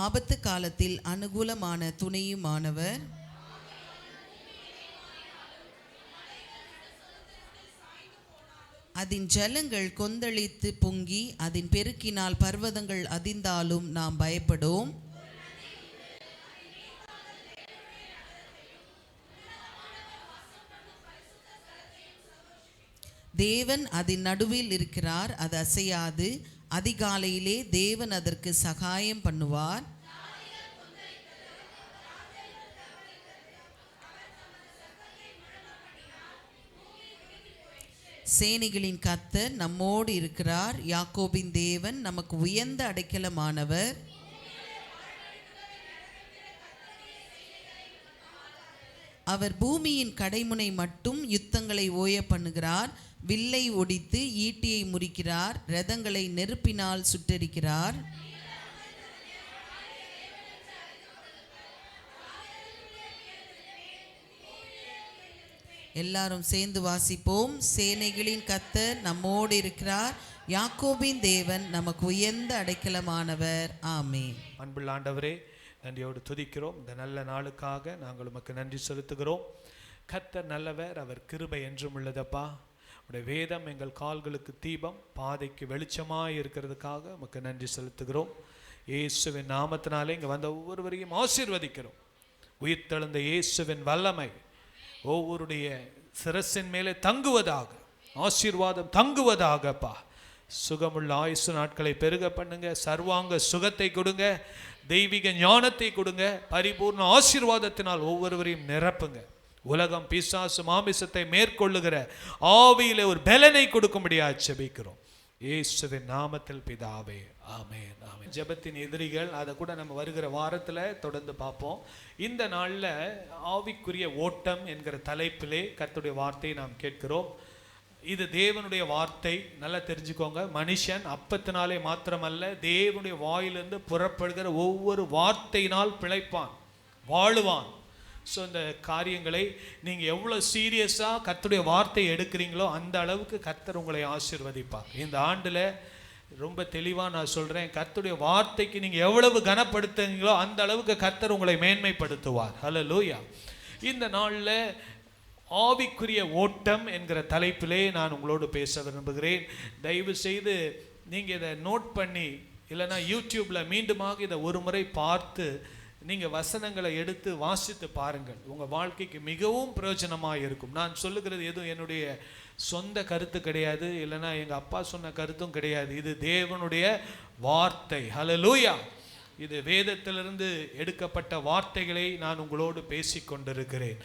ஆபத்து காலத்தில் அனுகூலமான துணையுமானவர். அதன் ஜலங்கள் கொந்தளித்து பொங்கி அதன் பெருக்கினால் பர்வதங்கள் அதிர்ந்தாலும் நாம் பயப்படோம். தேவன் அதன் நடுவில் இருக்கிறார், அது அசையாது. அதிகாலையிலே தேவன் அதற்கு சகாயம் பண்ணுவார். சேனைகளின் கர்த்தர் நம்மோடு இருக்கிறார். யாக்கோபின் தேவன் நமக்கு உயர்ந்த அடைக்கலமானவர். அவர் பூமியின் கடைமுனை மட்டும் யுத்தங்களை ஓய பண்ணுகிறார். வில்லை ஒடித்து ஈட்டியை முறிக்கிறார். ரதங்களை நெருப்பினால் சுட்டெரிக்கிறார். எல்லாரும் சேர்ந்து வாசிப்போம். சேனைகளின் கர்த்தர் நம்மோடு இருக்கிறார். யாக்கோபின் தேவன் நமக்கு உயர்ந்த அடைக்கலமானவர். ஆமென். அன்புள்ள ஆண்டவரே, நன்றியோடு துதிக்கிறோம். இந்த நல்ல நாளுக்காக நாங்கள் உமக்கு நன்றி செலுத்துகிறோம். கர்த்தர் நல்லவர், அவர் கிருபை என்றும் உள்ளதப்பா. உடைய வேதம் எங்கள் கால்களுக்கு தீபம், பாதைக்கு வெளிச்சமாய் இருக்கிறதுக்காக உமக்கு நன்றி செலுத்துகிறோம். இயேசுவின் நாமத்தினாலே இங்கே வந்த ஒவ்வொருவரையும் ஆசீர்வதிக்கிறோம். உயிர்த்தெழுந்த இயேசுவின் வல்லமை ஒவ்வொருடைய சிரசின் மேலே தங்குவதாக, ஆசீர்வாதம் தங்குவதாகப்பா. சுகமுள்ள ஆயுசு நாட்களை பெருக பண்ணுங்க, சர்வாங்க சுகத்தை கொடுங்க, தெய்வீக ஞானத்தை கொடுங்க, பரிபூர்ண ஆசீர்வாதத்தினால் ஒவ்வொருவரையும் நிரப்புங்க. உலகம் பிசாசு மாமிசத்தை மேற்கொள்ளுகிற ஆவியிலே ஒரு பலனை கொடுக்கும்படியா ஜெபிக்கிறோம் இயேசுவின் நாமத்தில் பிதாவே, ஆமென், ஆமென். ஜெபத்தின் எதிரிகள், அதை கூட நம்ம வருகிற வாரத்தில் தொடர்ந்து பார்ப்போம். இந்த நாளில் ஆவிக்குரிய ஓட்டம் என்கிற தலைப்பிலே கர்த்தருடைய வார்த்தையை நாம் கேட்கிறோம். இது தேவனுடைய வார்த்தை, நல்லா தெரிஞ்சுக்கோங்க. மனுஷன் அப்பத்தினாலே மாத்திரமல்ல, தேவனுடைய வாயிலிருந்து புறப்படுகிற ஒவ்வொரு வார்த்தையினால் பிழைப்பான், வாழுவான். ஸோ இந்த காரியங்களை நீங்கள் எவ்வளோ சீரியஸாக கர்த்தருடைய வார்த்தையை எடுக்கிறீங்களோ அந்த அளவுக்கு கர்த்தர் உங்களை ஆசீர்வதிப்பார். இந்த ஆண்டில் ரொம்ப தெளிவாக நான் சொல்கிறேன், கர்த்தருடைய வார்த்தைக்கு நீங்கள் எவ்வளவு கனப்படுத்துறீங்களோ அந்த அளவுக்கு கர்த்தர் உங்களை மேன்மைப்படுத்துவார். ஹல்லேலூயா. இந்த நாளில் ஆவிக்குரிய ஓட்டம் என்கிற தலைப்பிலே நான் உங்களோடு பேச விரும்புகிறேன். தயவு செய்து நீங்கள் இதை நோட் பண்ணி, இல்லைனா யூடியூப்பில் மீண்டுமாக இதை ஒரு முறை பார்த்து நீங்கள் வசனங்களை எடுத்து வாசித்து பாருங்கள். உங்கள் வாழ்க்கைக்கு மிகவும் பிரயோஜனமாக இருக்கும். நான் சொல்லுகிறது எதுவும் என்னுடைய சொந்த கருத்து கிடையாது, இல்லைனா எங்கள் அப்பா சொன்ன கருத்தும் கிடையாது. இது தேவனுடைய வார்த்தை. ஹல்லேலூயா. இது வேதத்திலிருந்து எடுக்கப்பட்ட வார்த்தைகளை நான் உங்களோடு பேசிக் கொண்டிருக்கிறேன்.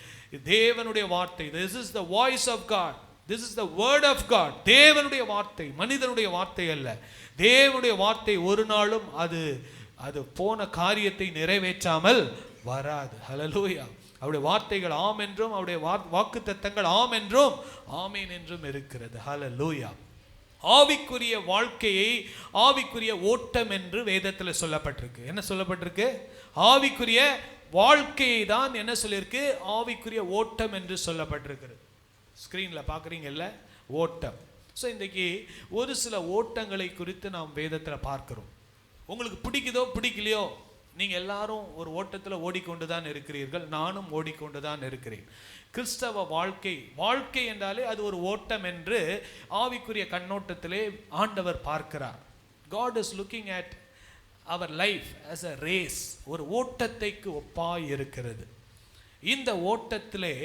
தேவனுடைய வார்த்தை. This is the voice of God. This is the word of God. தேவனுடைய வார்த்தை, மனிதனுடைய வார்த்தை அல்ல. தேவனுடைய வார்த்தை ஒரு நாளும் அது போன காரியத்தை நிறைவேற்றாமல் வராது. ஹல்லேலூயா. அவருடைய வார்த்தைகள் ஆம் என்றும், அவருடைய வாக்குத்தத்தங்கள் ஆம் என்றும் ஆமேன் என்றும் இருக்கிறது. ஹல்லேலூயா. ஆவிக்குரிய வாழ்க்கையை ஆவிக்குரிய ஓட்டம் என்று வேதத்தில் சொல்லப்பட்டிருக்கு. என்ன சொல்லப்பட்டிருக்கு? ஆவிக்குரிய வாழ்க்கையை தான் என்ன சொல்லியிருக்கு? ஆவிக்குரிய ஓட்டம் என்று சொல்லப்பட்டிருக்கிறது. ஸ்க்ரீனில் பார்க்குறீங்கல்ல, ஓட்டம். ஸோ இன்றைக்கி ஒரு சில ஓட்டங்களை குறித்து நாம் வேதத்தில் பார்க்கிறோம். உங்களுக்கு பிடிக்குதோ பிடிக்கலையோ, நீங்கள் எல்லாரும் ஒரு ஓட்டத்தில் ஓடிக்கொண்டு தான் இருக்கிறீர்கள், நானும் ஓடிக்கொண்டு தான் இருக்கிறேன். கிறிஸ்தவ வாழ்க்கை என்றாலே அது ஒரு ஓட்டம் என்று ஆவிக்குரிய கண்ணோட்டத்திலே ஆண்டவர் பார்க்கிறார். God is looking at our life as a race. ஒரு ஓட்டத்தைக்கு ஒப்பாய் இருக்கிறது. இந்த ஓட்டத்திலே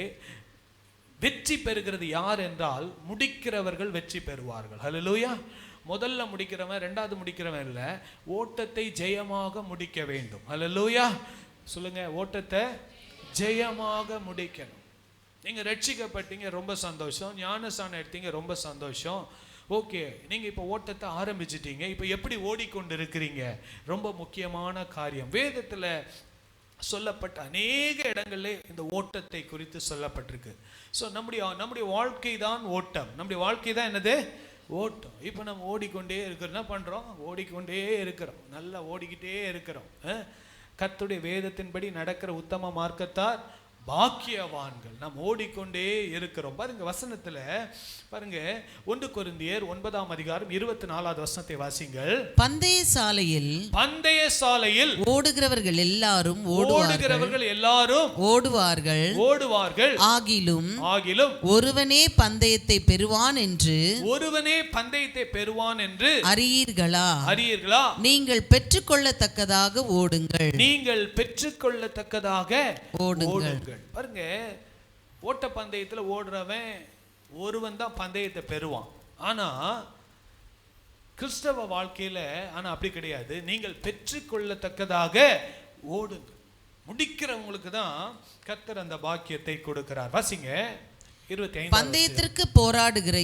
வெற்றி பெறுகிறது யார் என்றால், முடிக்கிறவர்கள் வெற்றி பெறுவார்கள். ஹல்லேலூயா. முதல்ல முடிக்கிறவன், ரெண்டாவது முடிக்கிறவன் இல்லை, ஓட்டத்தை ஜெயமாக முடிக்க வேண்டும். ஹல்லேலூயா. சொல்லுங்க, ஓட்டத்தை ஜெயமாக முடிக்கணும். நீங்கள் ரட்சிக்கப்பட்டீங்க, ரொம்ப சந்தோஷம். ஞானஸ்நானம் எடுத்தீங்க, ரொம்ப சந்தோஷம். ஓகே, நீங்கள் இப்போ ஓட்டத்தை ஆரம்பிச்சிட்டீங்க. இப்போ எப்படி ஓடிக்கொண்டு இருக்கிறீங்க? ரொம்ப முக்கியமான காரியம். வேதத்தில் சொல்லப்பட்ட அநேக இடங்களில் இந்த ஓட்டத்தை குறித்து சொல்லப்பட்டிருக்கு. ஸோ நம்முடைய வாழ்க்கை தான் ஓட்டம். நம்முடைய வாழ்க்கை தான் என்னது? ஓட்டம். இப்போ நம்ம ஓடிக்கொண்டே இருக்கிறோம். என்ன பண்ணுறோம்? ஓடிக்கொண்டே இருக்கிறோம். நல்லா ஓடிக்கிட்டே இருக்கிறோம். கர்த்தருடைய வேதத்தின்படி நடக்கிற உத்தம மார்க்கத்தார் பாக்கியவான்கள். நாம் ஓடிக்கொண்டே இருக்கிறோம். பாருங்க, வசனத்துல பாருங்க, 1 கொரிந்தியர் 9:24 வசனத்தை வாசிங்கள். பந்தய சாலையில் ஓடுகிறவர்கள் எல்லாரும் ஓடுவார்கள். ஆகிலும் ஒருவனே பந்தயத்தை பெறுவான் என்று அறியீர்களா? நீங்கள் பெற்றுக்கொள்ளத்தக்கதாக ஓடுங்கள். பாருங்க, ஓட்ட பந்தயத்தில் ஓடுறவன் ஒருவன் தான் பந்தயத்தை பெறுவான். ஆனா கிறிஸ்தவ வாழ்க்கையில அப்படி கிடையாது. நீங்கள் பெற்றுக்கொள்ளத்தக்கதாக ஓடுங்கள். முடிக்கிறவங்களுக்கு தான் கர்த்தர் அந்த பாக்கியத்தை கொடுக்கிறார். வாசிங்க 25. பந்தயத்திற்கு போராடுகிற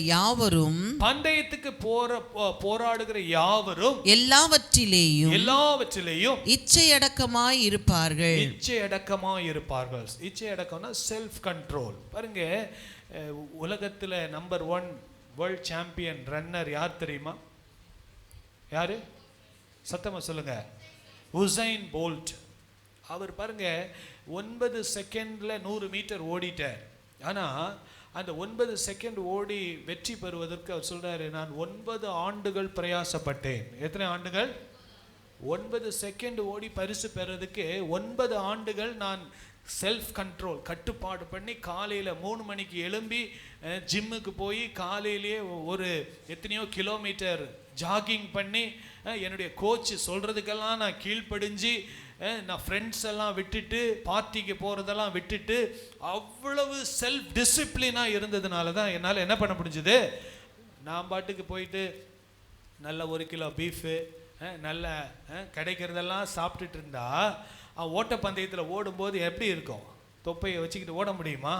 யாவரும் எல்லாவற்றிலேயும் இச்சையடக்கமாய் இருப்பார்கள். இச்சையடக்கம்னா செல்ஃப் கண்ட்ரோல். பாருங்க, உலகத்தில் நம்பர் 1 வேர்ல்ட் சாம்பியன் ரன்னர் யார் தெரியுமா? யாரு? சத்தமா சொல்லுங்க. Usain Bolt. அவர் பாருங்க 9 செகண்ட்ல 100 மீட்டர் ஓடிட்டார். ஆனா அந்த 9 செகண்ட் ஓடி வெற்றி பெறுவதற்கு அவர் சொல்றாரு, நான் 9 ஆண்டுகள் பிரயாசப்பட்டேன். எத்தனை ஆண்டுகள்? 9 செகண்ட் ஓடி பரிசு பெறதுக்கு 9 ஆண்டுகள் நான் செல்ஃப் கண்ட்ரோல், கட்டுப்பாடு பண்ணி காலையில் 3 மணிக்கு எழும்பி ஜிம்முக்கு போய் காலையிலேயே ஒரு எத்தனையோ கிலோமீட்டர் ஜாகிங் பண்ணி என்னுடைய கோச் சொல்கிறதுக்கெல்லாம் நான் கீழ்ப்படிஞ்சு நான் ஃப்ரெண்ட்ஸ் எல்லாம் விட்டுட்டு பார்ட்டிக்கு போகிறதெல்லாம் விட்டுட்டு அவ்வளவு செல்ஃப் டிசிப்ளினாக இருந்ததுனால தான் என்னால் என்ன பண்ண முடிஞ்சுது. நான் பாட்டுக்கு போயிட்டு நல்ல 1 கிலோ பீஃபு நல்ல கிடைக்கிறதெல்லாம் சாப்பிட்டுட்டு இருந்தா ஓட்டப்பந்தயத்தில் ஓடும்போது எப்படி இருக்கும்? தொப்பையை வச்சுக்கிட்டு ஓட முடியுமா?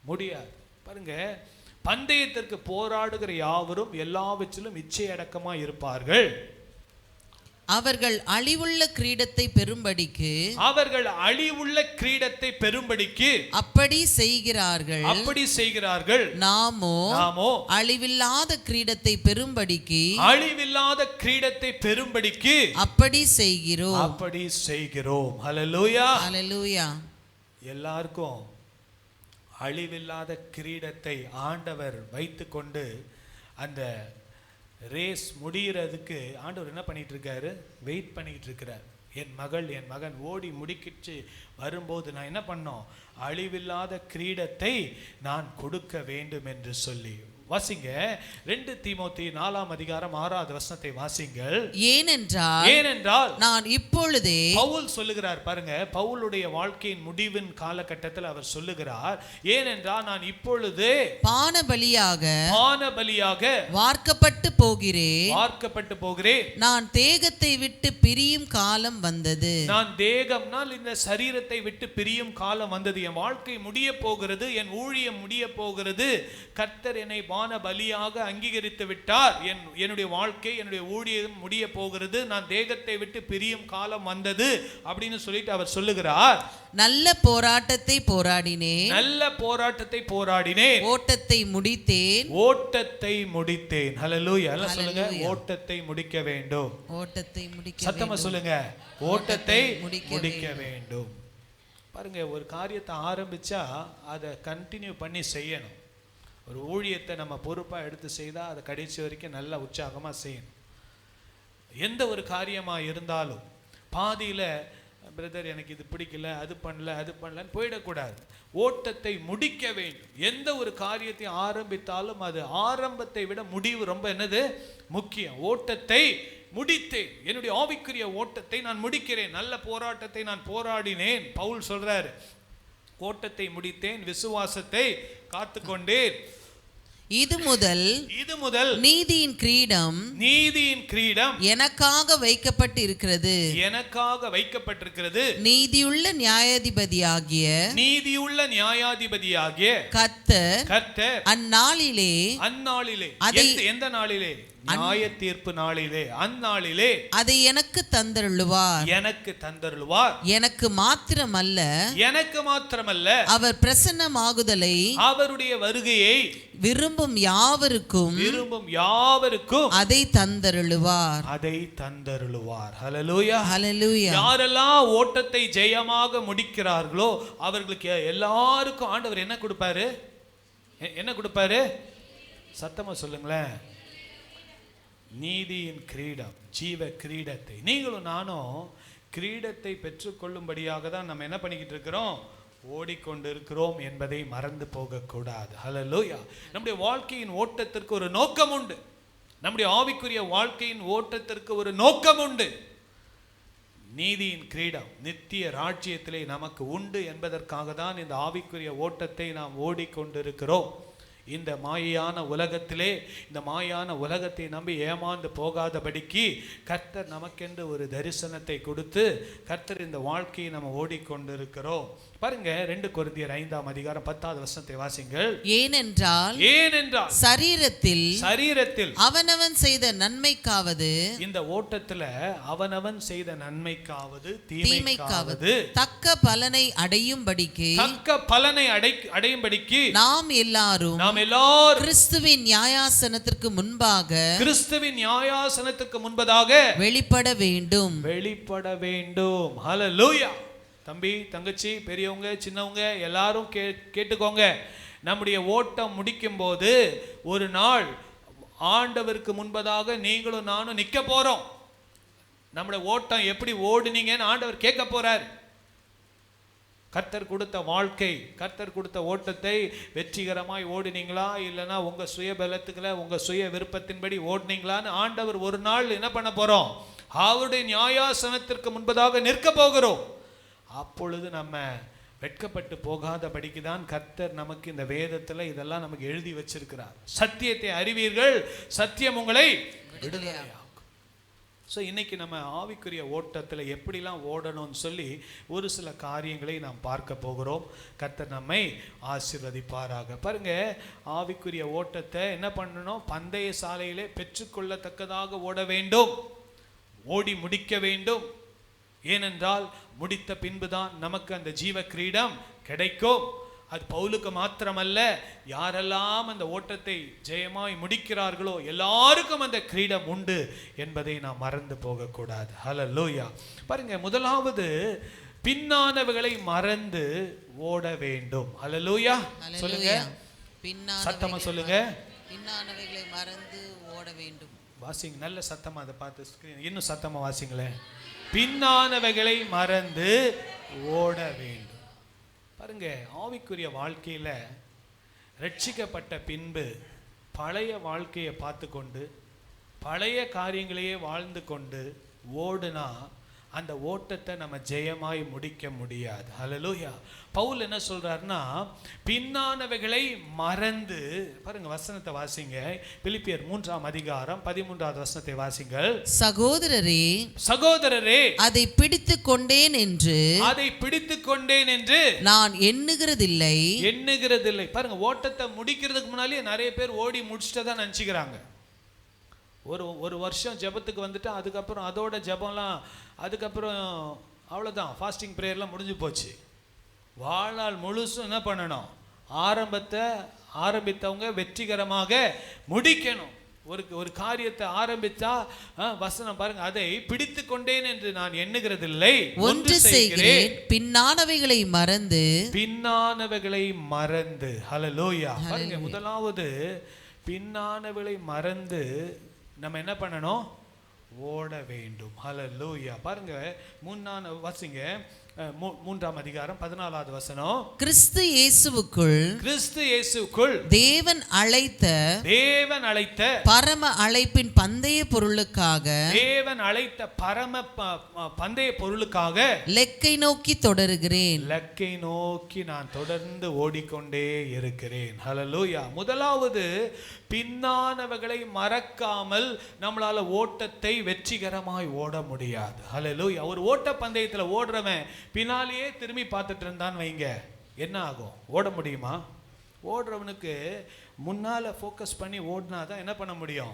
முடியாது. பாருங்க, பந்தயத்திற்கு போராடுகிற யாவரும் எல்லாவற்றிலும் இச்சையடக்கமா இருப்பார்கள். அவர்கள் அழிவுள்ள கிரீடத்தை பெறும்படிக்கு அப்படி செய்கிறார்கள். நாமோ அழிவில்லாத கிரீடத்தை பெறும்படிக்கு அப்படி செய்கிறோம். ஹல்லேலூயா, ஹல்லேலூயா. எல்லாருக்கும் அழிவில்லாத கிரீடத்தை ஆண்டவர் வைத்துக்கொண்டு அந்த ரேஸ் முடிகிறதுக்கு ஆண்டவர் என்ன பண்ணிட்டு இருக்காரு? வெயிட் பண்ணிட்டு இருக்கிறார். என் மகன் ஓடி முடிக்கிட்டு வரும்போது நான் என்ன பண்ணோம்? அழிவில்லாத கிரீடத்தை நான் கொடுக்க வேண்டும் என்று சொல்லி. வாசிங்க 2 தீமோத்தி 4ஆம் அதிகாரம் 6வது வசனத்தை வாசிங்கள். ஏனென்றால் நான் இப்பொழுதே, பவுல் சொல்லுகிறார் பாருங்க, பவுலுடைய வாழ்க்கையின் முடிவின் காலகட்டத்தில் அவர் சொல்லுகிறார், ஏனென்றால் நான் இப்பொழுதே பானபலியாக வார்க்கப்பட்டு போகிறேன். நான் தேகத்தை விட்டு பிரியும் காலம் வந்தது. நான் தேகம்னால் இந்த சரீரத்தை விட்டு பிரியும் காலம் வந்தது. என் வாழ்க்கை முடிய போகிறது, என் ஊழியம் முடிய போகிறது. கர்த்தர் என்னை பான பலியாக அங்கீகரித்து விட்டார். என்னுடைய வாழ்க்கை, என்னுடைய ஊழியம் முடிய போகிறது. நான் தேகத்தை விட்டு பிரியும் காலம் வந்தது அப்படின்னு சொல்லிட்டு அவர் சொல்லுகிறார். நல்ல போராட்டத்தை போராடினேன். ஓட்டத்தை முடித்தேன். ஹல்லேலூயா. எல்லாம் சொல்லுங்க, ஓட்டத்தை முடிக்க வேண்டும். சத்தமா சொல்லுங்க, ஓட்டத்தை முடிக்க வேண்டும். பாருங்க, ஒரு காரியத்தை ஆரம்பிச்சா அதை கண்டினியூ பண்ணி செய்யணும். ஒரு ஊழியத்தை நம்ம பொறுப்பாக எடுத்து செய்தால் அதை கடைசி வரைக்கும் நல்லா உற்சாகமாக செய்யணும். எந்த ஒரு காரியமாக இருந்தாலும் பாதியில் பிரதர் எனக்கு இது பிடிக்கல, அது பண்ணலன்னு போயிடக்கூடாது. ஓட்டத்தை முடிக்க வேண்டும். எந்த ஒரு காரியத்தை ஆரம்பித்தாலும் அது ஆரம்பத்தை விட முடிவு ரொம்ப என்னது முக்கியம். ஓட்டத்தை முடித்தேன், என்னுடைய ஆவிக்குரிய ஓட்டத்தை நான் முடிக்கிறேன். நல்ல போராட்டத்தை நான் போராடினேன். பவுல் சொல்றாரு, ஓட்டத்தை முடித்தேன், விசுவாசத்தை காத்துக்கொண்டேன். இது முதல் நீதியின் கிரீடம் எனக்காக வைக்கப்பட்டு இருக்கிறது. நீதியுள்ள நியாயாதிபதியாகிய கர்த்தர் அந்நாளிலே எந்த நாளிலே? நியாய தீர்ப்பு நாளிலே, அந்நாளிலே அதை எனக்கு தந்தருளுவார். எனக்கு மாத்திரமல்ல அவர் பிரசன்னமாகுதலை, அவருடைய வருகையை விரும்பும் யாவருக்கும் அதை தந்தருளுவார். ஹல்லேலூயா, ஹல்லேலூயா. யாரெல்லாம் ஓட்டத்தை ஜெயமாக முடிக்கிறார்களோ அவர்களுக்கு எல்லாருக்கும் ஆண்டவர் என்ன கொடுப்பாரு? சத்தமா சொல்லுங்களேன். நீதியின் கிரீடம், ஜீவ கிரீடத்தை. நீங்களும் நானும் கிரீடத்தை பெற்றுக்கொள்ளும்படியாக தான் நம்ம என்ன பண்ணிக்கிட்டு இருக்கிறோம்? ஓடிக்கொண்டிருக்கிறோம் என்பதை மறந்து போகக்கூடாது. ஹல்லேலூயா. நம்முடைய வாழ்க்கையின் ஓட்டத்திற்கு ஒரு நோக்கம் உண்டு. நம்முடைய ஆவிக்குரிய வாழ்க்கையின் ஓட்டத்திற்கு ஒரு நோக்கம் உண்டு. நீதியின் கிரீடம் நித்திய ராஜ்யத்திலே நமக்கு உண்டு என்பதற்காக தான் இந்த ஆவிக்குரிய ஓட்டத்தை நாம் ஓடிக்கொண்டிருக்கிறோம். இந்த மாயான உலகத்திலே, இந்த மாயான உலகத்தை நம்பி ஏமாந்து போகாதபடிக்கு கர்த்தர் நமக்கென்று ஒரு தரிசனத்தை கொடுத்து கர்த்தர் இந்த வாழ்க்கையை நம்ம ஓடிக்கொண்டிருக்கிறோம். பாருங்க 2 கொரிந்தியர் 5ஆம் அதிகாரம் 10வது வசனத்தை வாசிங்கள். ஏனென்றால் சரீரத்தில் அவனவன் செய்த நன்மைக்காவது, இந்த ஓட்டத்துல அவனவன் செய்த நன்மைக்காவது தீமைக்காவது தக்க பலனை அடையும்படிக்கு நாம் எல்லாரும் கிறிஸ்துவின் நியாயாசனத்திற்கு முன்பதாக வெளிப்பட வேண்டும். ஹல்லேலூயா. தம்பி, தங்கச்சி, பெரியவங்க, சின்னவங்க எல்லாரும் கேட்டுக்கோங்க. நம்முடைய ஓட்டம் முடிக்கும் போது ஒரு நாள் ஆண்டவருக்கு முன்பதாக நீங்களும் நானும் நிற்க போறோம். நம்முடைய ஓட்டம் எப்படி ஓடுனீங்கன்னு ஆண்டவர் கேட்க போறார். கர்த்தர் கொடுத்த வாழ்க்கை, கர்த்தர் கொடுத்த ஓட்டத்தை வெற்றிகரமாய் ஓடினீங்களா, இல்லைன்னா உங்க சுய பலத்துக்குள்ள உங்க சுய விருப்பத்தின்படி ஓடினீங்களான்னு ஆண்டவர் ஒரு நாள் என்ன பண்ண போறோம்? அவருடைய நியாயாசனத்திற்கு முன்பதாக நிற்க போகிறோம். அப்பொழுது நம்ம வெட்கப்பட்டு போகாதபடிக்கு தான் கர்த்தர் நமக்கு இந்த வேதத்துல இதெல்லாம் நமக்கு எழுதி வச்சிருக்கிறார். சத்தியத்தை அறிவீர்கள், சத்தியம் உங்களை விடுதலையாக்கும். ஸோ இன்னைக்கு நம்ம ஆவிக்குரிய ஓட்டத்தில் எப்படிலாம் ஓடணும்னு சொல்லி ஒரு சில காரியங்களை நாம் பார்க்க போகிறோம். கர்த்தர் நம்மை ஆசீர்வதிப்பாராக. பாருங்க, ஆவிக்குரிய ஓட்டத்தை என்ன பண்ணணும்? பந்தய சாலையிலே பெற்றுக்கொள்ளத்தக்கதாக ஓட வேண்டும், ஓடி முடிக்க வேண்டும். ஏனென்றால் முடித்த பின்புதான் நமக்கு அந்த ஜீவ கிரீடம் கிடைக்கும். அது பவுலுக்கு மாத்திரமல்ல, யாரெல்லாம் அந்த ஓட்டத்தை ஜெயமாய் முடிக்கிறார்களோ எல்லாருக்கும் அந்த கிரீடம் உண்டு என்பதை நாம் மறந்து போகக்கூடாது. ஹல்லேலூயா. பாருங்க, முதலாவது பின்னானவைகளை மறந்து ஓட வேண்டும். ஹல்லேலூயா சொல்லுங்க, சத்தமா சொல்லுங்க. பின்னானவைகளை மறந்து ஓட வேண்டும். வாசிங்க, நல்ல சத்தமா, அதை பார்த்து ஸ்கிரீன் இன்னும் சத்தமா வாசிங்களேன். பின்னானவைகளை மறந்து ஓட வேண்டும். பாருங்க, ஆவிக்குரிய வாழ்க்கையில ரட்சிக்கப்பட்ட பின்பு பழைய வாழ்க்கையை பார்த்து கொண்டு பழைய காரியங்களையே வாழ்ந்து கொண்டு ஓடுனா அந்த ஓட்டத்தை நம்ம ஜெயமாய் முடிக்க முடியாது. ஹல்லேலூயா. பவுல் என்ன சொல்றாருன்னா, பின்னானவைகளை மறந்து, பாருங்க வசனத்தை வாசிங்க, பிலிப்பியர் 3ஆம் அதிகாரம் 13வது வசனத்தை வாசிங்கள். சகோதரரே, அதை பிடித்துக் கொண்டேன் என்று நான் எண்ணுகிறதில்லை. பாருங்க, ஓட்டத்தை முடிக்கிறதுக்கு முன்னாலே நிறைய பேர் ஓடி முடிச்சுட்டு தான் நினைச்சுக்கிறாங்க. ஒரு வருஷம் ஜெபத்துக்கு வந்துட்டு அதுக்கப்புறம் அதோட ஜெபம்லாம் அதுக்கப்புறம் அவ்வளோதான், ஃபாஸ்டிங் ப்ரேயர்லாம் முடிஞ்சு போச்சு. வாழ்நாள் முழுசும் என்ன பண்ணணும்? ஆரம்பித்தவங்க வெற்றிகரமாக முடிக்கணும். ஒரு காரியத்தை ஆரம்பித்தா வசனம் பாருங்க, அதை பிடித்து கொண்டேன் என்று நான் எண்ணுகிறதில்லை, ஒன்று செய்கிறேன், பின்னானவைகளை மறந்து. ஹல்லேலூயா. பாருங்க, முதலாவது பின்னானவைகளை மறந்து நம்ம என்ன பண்ணணும்? ஓட வேண்டும். ஹல்லேலூயா. பாருங்க, வாசிங்க 3ஆம் அதிகாரம் 14வது வசனம். கிறிஸ்து இயேசுவுக்குள் தேவன் அழைத்த பரம அழைப்பின் பந்தய பொருளுக்காக லெக்கை நோக்கி தொடருகிறேன். லெக்கை நோக்கி நான் தொடர்ந்து ஓடிக்கொண்டே இருக்கிறேன். ஹல்லேலூயா. முதலாவது பின்னானவைகளை மறக்காமல் நம்மளால ஓட்டத்தை வெற்றிகரமாய் ஓட முடியாது. ஹல்லேலூயா. ஒரு ஓட்ட பந்தயத்தில் ஓடுறவன் பின்னாலேயே திரும்பி பார்த்துட்டு இருந்தான்னு வைங்க, என்ன ஆகும்? ஓட முடியுமா? ஓடுறவனுக்கு முன்னால ஃபோக்கஸ் பண்ணி ஓடினாதான் என்ன பண்ண முடியும்?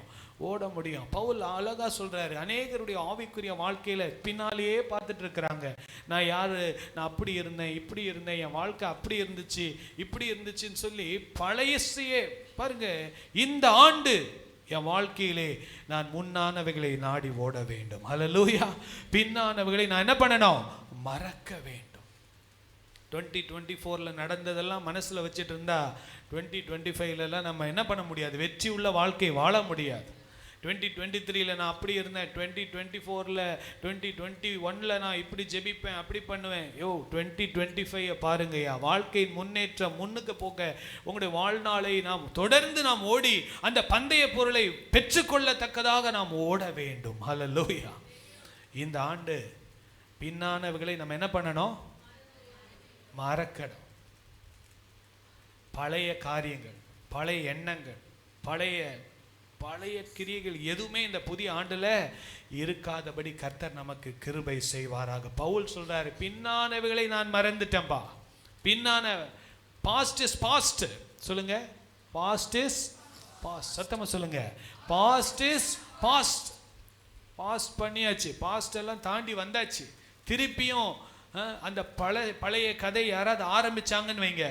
ஓட முடியும். பவுல் அழகா சொல்றாரு, அநேகருடைய ஆவிக்குரிய வாழ்க்கையில பின்னாலேயே பார்த்துட்டு இருக்கிறாங்க. நான் அப்படி இருந்தேன், இப்படி இருந்தேன், என் வாழ்க்கை அப்படி இருந்துச்சு, இப்படி இருந்துச்சுன்னு சொல்லி பழையசையே பாருங்க. இந்த ஆண்டு என் வாழ்க்கையிலே நான் முன்னானவைகளை நாடி ஓட வேண்டும். ஹல்லேலூயா. பின்னானவைகளை நான் என்ன பண்ணணும்? மறக்க வேண்டும். 2024ல நடந்ததெல்லாம் மனசுல வச்சுட்டு இருந்தா 2025லாம் நம்ம என்ன பண்ண முடியாது? வெற்றி உள்ள வாழ்க்கை வாழ முடியாது. 2023ல நான் அப்படி இருந்தேன், 2024ல 2021ல நான் இப்படி ஜெபிப்பேன், அப்படி பண்ணுவேன். 2025 பாருங்கய்யா, வாழ்க்கையின் முன்னேற்றம் முன்னுக்கு போக உங்களுடைய வாழ்நாளை நாம் தொடர்ந்து ஓடி அந்த பந்தய பொருளை பெற்றுக்கொள்ளத்தக்கதாக நாம் ஓட வேண்டும். ஹல்லேலூயா. இந்த ஆண்டு பின்னானவைகளை நம்ம என்ன பண்ணணும்? மறக்கணும். பழைய காரியங்கள், பழைய எண்ணங்கள், பழைய கிரியைகள் எதுவுமே இந்த புதிய ஆண்டுல இருக்காதபடி கர்த்தர் நமக்கு கிருபை செய்வாராக. பவுல் சொல்றாரு, பின்னானவைகளை நான் மறந்துட்டேன்பா. Past is past. சொல்லுங்க, பாஸ்ட் இஸ் பாஸ்ட். சத்தமா சொல்லுங்க, பாஸ்ட் இஸ் பாஸ்ட். பாஸ்ட் பண்ணியாச்சு, பாஸ்ட் எல்லாம் தாண்டி வந்தாச்சு. திருப்பியும் அந்த பழைய கதை யாராவது ஆரம்பிச்சாங்கன்னு வைங்க,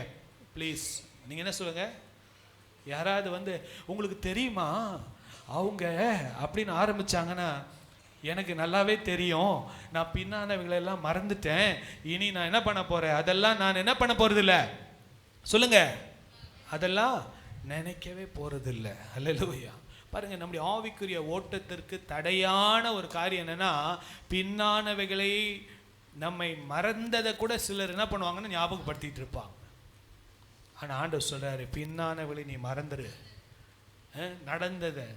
ப்ளீஸ் நீங்க என்ன சொல்லுங்க, யாராவது உங்களுக்கு தெரியுமா அவங்க அப்படின்னு ஆரம்பிச்சாங்கன்னா எனக்கு நல்லாவே தெரியும், நான் பின்னானவைகளெல்லாம் மறந்துட்டேன், இனி நான் என்ன பண்ண போகிறேன், அதெல்லாம் நான் என்ன பண்ண போகிறதில்ல, சொல்லுங்க, அதெல்லாம் நினைக்கவே போகிறதில்ல. அல்லேலூயா. பாருங்கள், நம்முடைய ஆவிக்குரிய ஓட்டத்திற்கு தடையான ஒரு காரியம் என்னென்னா, பின்னானவைகளை நம்மை மறந்ததை கூட சிலர் என்ன பண்ணுவாங்கன்னு ஞாபகப்படுத்திட்டு இருப்பாங்க. ஆனால் ஆண்டவர் சொல்கிறாரு, பின்னானவைகளை நீ மறந்துரு, நடந்ததை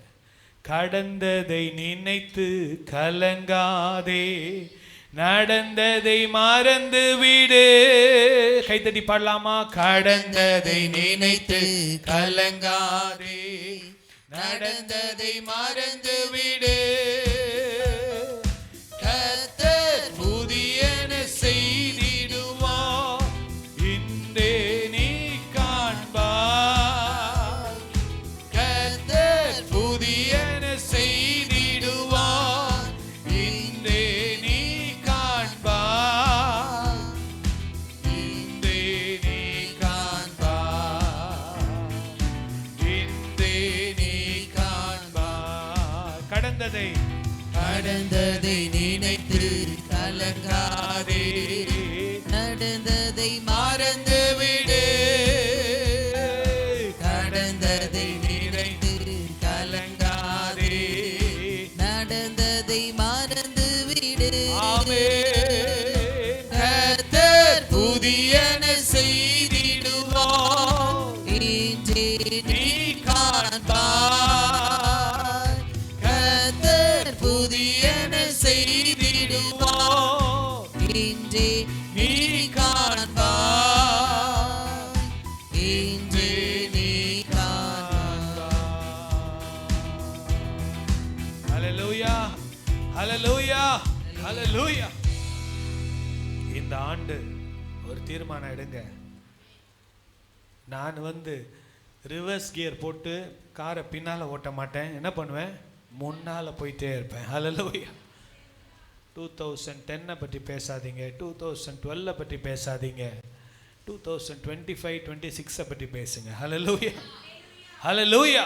கடந்ததை நினைத்து கலங்காதே, நடந்ததை மறந்து விடு. கைத்தட்டி பாடலாமா? கடந்ததை நினைத்து கலங்காதே, நடந்ததை மறந்து விடு. கர்த்தர் புதியன செய்திடுவார், இன்றே நீ காண்பாய். கர்த்தர் புதியன செய்திடுவார், இன்றே நீ காண்பாய். இன்றே நீ காண்பாய், இன்றே நீ காண்பாய். கடந்ததை நினைத்து கலங்காதே, நடந்ததை மறந்து விடு. கடந்ததை நினைத்து கலங்காதே, நடந்ததை மறந்து விடு. ஆமென். கர்த்தர் புதியன செய்திடுவார், இன்றே நீ காண்பாய். கர்த்தர் புதியன செய்திடுவார், இன்றே நீ காண்பாய். இன்றே நீ ஹல்லேலூயா, ஹல்லேலூயா, ஹல்லேலூயா. இந்த ஆண்டு ஒரு தீர்மானம் எடுங்க. நான் ரிவர்ஸ் கியர் போட்டு காரை பின்னால் ஓட்ட மாட்டேன். என்ன பண்ணுவேன்? முன்னால் போயிட்டே இருப்பேன். ஹல்லேலூயா. 2010 பற்றி பேசாதீங்க, 2012 பற்றி பேசாதீங்க, 2025 26 பற்றி பேசுங்க. ஹல்லேலூயா, ஹல்லேலூயா.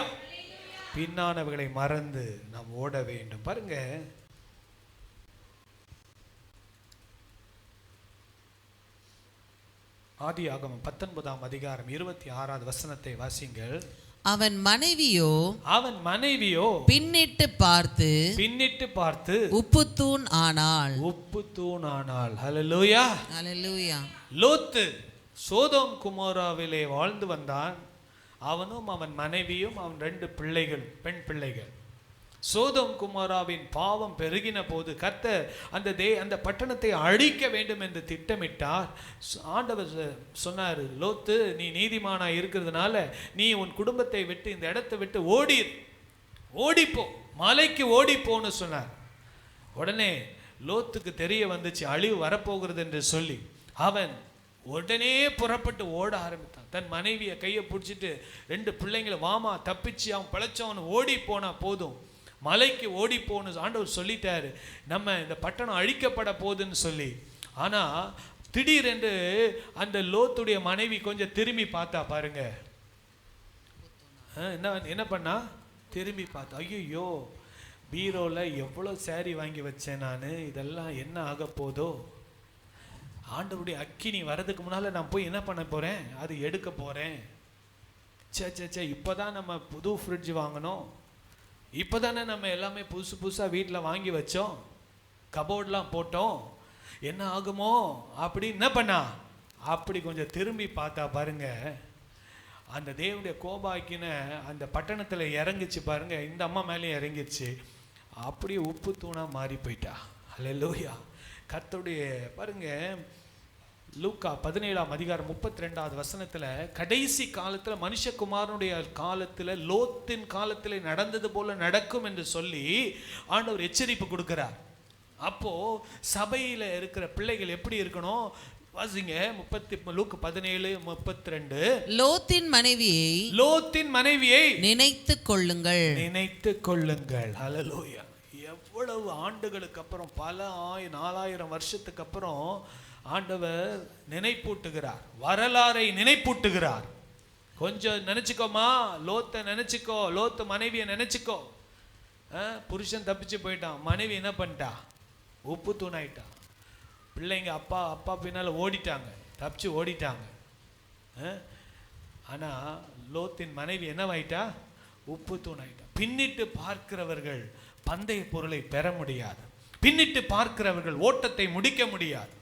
பின்னானவர்களை மறந்து நாம் ஓட வேண்டும். பாருங்க, ஆதியாகமம் 19ஆம் அதிகாரம் 26வது வசனத்தை வாசிங்கள். அவன் மனைவியோ பின்னிட்டு பார்த்து உப்புத்தூண் ஆனாள். ஹல்லேலூயா, ஹல்லேலூயா. லோத்து சோதோம் குமோராவிலே வாழ்ந்து வந்தான். அவனும் அவன் மனைவியும் அவன் 2 பிள்ளைகள், பெண் பிள்ளைகள். சோதோம் குமாராவின் பாவம் பெருகின போது கர்த்தர் அந்த பட்டணத்தை அழிக்க வேண்டும் என்று திட்டமிட்டார். ஆண்டவர் சொன்னார், லோத்து, நீ நீதிமானா இருக்கிறதுனால நீ உன் குடும்பத்தை விட்டு இந்த இடத்தை விட்டு ஓடிப்போ, மலைக்கு ஓடிப்போன்னு சொன்னார். உடனே லோத்துக்கு தெரிய வந்துச்சு அழிவு வரப்போகிறது என்று சொல்லி அவன் உடனே புறப்பட்டு ஓட ஆரம்பித்தான். தன் மனைவியை கையை பிடிச்சிட்டு 2 பிள்ளைங்களை, வாமா தப்பிச்சு அவன் பிழைச்சவன் ஓடி போனா போதும், மலைக்கு ஓடி போன்னு ஆண்டவர் சொல்லிட்டாரு, நம்ம இந்த பட்டணம் அழிக்கப்பட போகுதுன்னு சொல்லி. ஆனா திடீரென்று அந்த லோத்துடைய மனைவி கொஞ்சம் திரும்பி பார்த்தா. பாருங்க, என்ன பண்ணா? திரும்பி பார்த்தா, ஐயோ, பீரோல எவ்வளோ சாரி வாங்கி வச்சேன் நான், இதெல்லாம் என்ன ஆக போதோ, ஆண்டவருடைய அக்கினி வரதுக்கு முன்னால் நான் போய் என்ன பண்ண போகிறேன்? அது எடுக்க போகிறேன். சே இப்போ தான் நம்ம புது ஃப்ரிட்ஜ் வாங்கினோம், இப்போ தானே நம்ம எல்லாமே புதுசாக வீட்டில் வாங்கி வச்சோம், கபோர்ட்லாம் போட்டோம், என்ன ஆகுமோ அப்படி என்ன பண்ணா? அப்படி கொஞ்சம் திரும்பி பார்த்தா. பாருங்க, அந்த தேவனுடைய கோபாக்கின அந்த பட்டணத்தில் இறங்கிச்சு பாருங்க, இந்த அம்மா மேலேயும் இறங்கிடுச்சு. அப்படியே உப்பு தூணாக மாறி போயிட்டா. ஹல்லேலூயா. கர்த்தருடைய பாருங்க, லூக்கா 17ஆம் அதிகாரம் 32வது வசனத்துல, கடைசி காலத்துல மனுஷகுமாரனுடைய காலத்துல லோத்தின் காலத்துல நடந்தது போல நடக்கும் என்று சொல்லி ஆண்டவர் எச்சரிப்பு கொடுக்கிறார். அப்போ சபையில இருக்கிற பிள்ளைகள் எப்படி இருக்கணும்? வாசிங்க, லூக்கா 17:32. லோத்தின் மனைவியை நினைத்துக் கொள்ளுங்கள். ஹல்லேலூயா. எவ்வளவு ஆண்டுகளுக்கு அப்புறம், பல 4000 வருஷத்துக்கு அப்புறம் ஆண்டவர் நினைப்பூட்டுகிறார், வரலாறை நினைப்பூட்டுகிறார். கொஞ்சம் நினைச்சுக்கோமா, லோத்தை நினைச்சுக்கோ, லோத்து மனைவியை நினைச்சுக்கோ. புருஷன் தப்பிச்சு போயிட்டான், மனைவி என்ன பண்ணிட்டா, உப்பு தூணாயிட்டா. பிள்ளைங்க அப்பா பின்னால் ஓடிட்டாங்க, தப்பிச்சு ஓடிட்டாங்க. ஆனால் லோத்தின் மனைவி என்னவாயிட்டா, உப்பு தூணாயிட்டா. பின்னிட்டு பார்க்கிறவர்கள் பந்தய பொருளை பெற முடியாது, பின்னிட்டு பார்க்கிறவர்கள் ஓட்டத்தை முடிக்க முடியாது.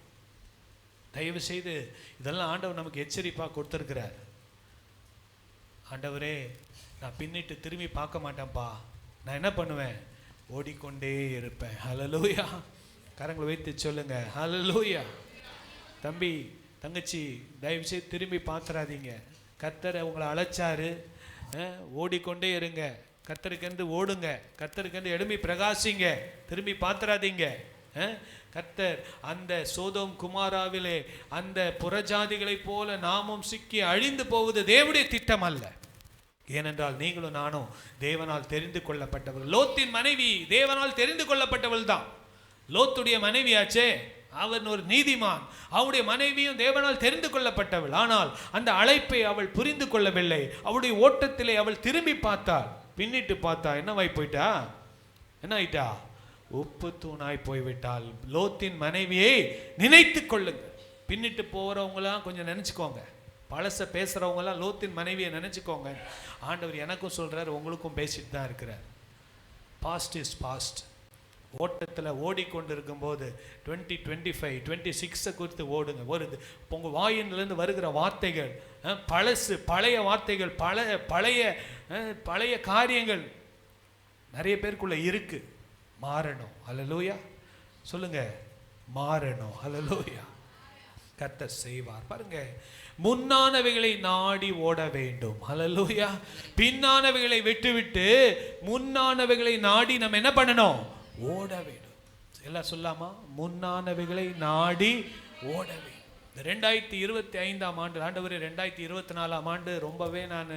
தயவு செய்து இதெல்லாம் ஆண்டவர் நமக்கு எச்சரிப்பாக கொடுத்துருக்கிறார். ஆண்டவரே, நான் பின்னிட்டு திரும்பி பார்க்க மாட்டேன்ப்பா, நான் என்ன பண்ணுவேன், ஓடிக்கொண்டே இருப்பேன். ஹல்லேலூயா. கரங்களை வைத்து சொல்லுங்க, ஹல்லேலூயா. தம்பி தங்கச்சி, தயவு செய்து திரும்பி பார்த்துறாதீங்க. கர்த்தர் உங்களை அழைச்சாரு, ஓடிக்கொண்டே இருங்க, கர்த்தருக்கென்று ஓடுங்க, கர்த்தருக்கென்று எழும்பி பிரகாசிங்க, திரும்பி பார்த்துறாதீங்க. கர்த்தர் அந்த சோதோம் குமாராவிலே அந்த புறஜாதிகளைப் போல நாமும் சிக்கி அழிந்து போவது தேவனுடைய திட்டம் அல்ல. ஏனென்றால் நீங்களும் நானும் தேவனால் தெரிந்து கொள்ளப்பட்டவர்கள். லோத்தின் மனைவி தேவனால் தெரிந்து கொள்ளப்பட்டவள் தான். லோத்துடைய மனைவியாச்சே, அவன் ஒரு நீதிமான், அவளுடைய மனைவியும் தேவனால் தெரிந்து கொள்ளப்பட்டவள். ஆனால் அந்த அழைப்பை அவள் புரிந்து கொள்ளவில்லை. அவளுடைய ஓட்டத்திலே அவள் திரும்பி பார்த்தாள், பின்னிட்டு பார்த்தா, என்னவாய் போயிட்டா, என்ன ஆயிட்டா, உப்பு தூணாய் போய்விட்டாள். லோத்தின் மனைவியை நினைத்து கொள்ளுங்க. பின்னிட்டு போகிறவங்களாம் கொஞ்சம் நினச்சிக்கோங்க, பழச பேசுகிறவங்களாம் லோத்தின் மனைவியை நினச்சிக்கோங்க. ஆண்டவர் எனக்கும் சொல்கிறார், உங்களுக்கும் பேசிட்டு தான் இருக்கிறார். Past is past. ஓட்டத்தில் ஓடிக்கொண்டு இருக்கும்போது 2025 26 குறித்து ஓடுங்க. வருது உங்கள் வாயிலிருந்து வருகிற வார்த்தைகள் பழசு, பழைய வார்த்தைகள், பழைய காரியங்கள் நிறைய பேருக்குள்ள இருக்கு. மாறணும். ஹல்லேலூயா சொல்லுங்க, மாறணும். ஹல்லேலூயா. கர்த்தர் செய்வார். பாருங்க, முன்னானவைகளை நாடி ஓட வேண்டும். ஹல்லேலூயா. பின்னானவைகளை விட்டுவிட்டு முன்னானவைகளை நாடி நம்ம என்ன பண்ணணும், ஓட வேண்டும். எல்லாம் சொல்லாமா, முன்னானவைகளை நாடி ஓட வேண்டும். 2025ஆம் ஆண்டு, ஆண்டவர் 2024ஆம் ஆண்டு ரொம்பவே நான்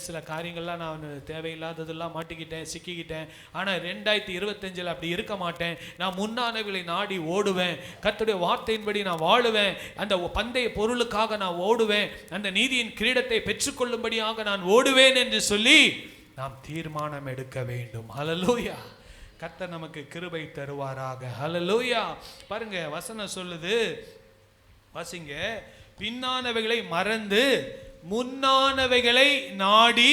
சில காரியங்கள்லாம் நான் தேவையில்லாததெல்லாம் மாட்டிக்கிட்டேன், சிக்கிக்கிட்டேன். ஆனால் 2025 அப்படி இருக்க மாட்டேன். நான் முன்னானவைகளை நாடி ஓடுவேன், கர்த்தருடைய வார்த்தையின்படி நான் வாழுவேன், அந்த பந்தய பொருளுக்காக நான் ஓடுவேன், அந்த நீதியின் கிரீடத்தை பெற்றுக்கொள்ளும்படியாக நான் ஓடுவேன் என்று சொல்லி நாம் தீர்மானம் எடுக்க வேண்டும். ஹல்லேலூயா. கர்த்தர் நமக்கு கிருபை தருவாராக. ஹல்லேலூயா. பாருங்க, வசனம் சொல்லுது, வாசிங்க, பின்னானவைகளை மறந்து முன்னானவைகளை நாடி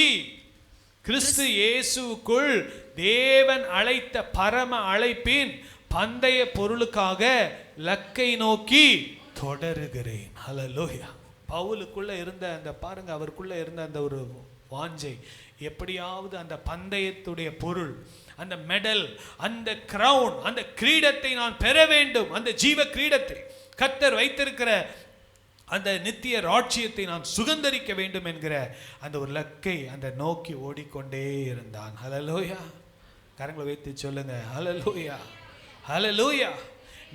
கிறிஸ்து இயேசுவுக்குள் தேவன் அழைத்த பரம அழைப்பின் பந்தய பொருளுக்காக லக்கை நோக்கி தொடருகிறேன். ஹல்லேலூயா. பவுலுக்குள்ள இருந்த அந்த, பாருங்க, அவருக்குள்ள இருந்த அந்த ஒரு வாஞ்சை, எப்படியாவது அந்த பந்தயத்துடைய பொருள், அந்த மெடல், அந்த கிரவுன், அந்த கிரீடத்தை நான் பெற வேண்டும், அந்த ஜீவ கிரீடத்தை, கர்த்தர் வைத்திருக்கிற அந்த நித்திய ராட்சியத்தை நான் சுகந்தரிக்க வேண்டும் என்கிற அந்த ஒரு லக்கை அந்த நோக்கி ஓடிக்கொண்டே இருந்தான். ஹல்லேலூயா. கரங்களை வைத்து சொல்லுங்க, ஹல்லேலூயா. ஹல்லேலூயா.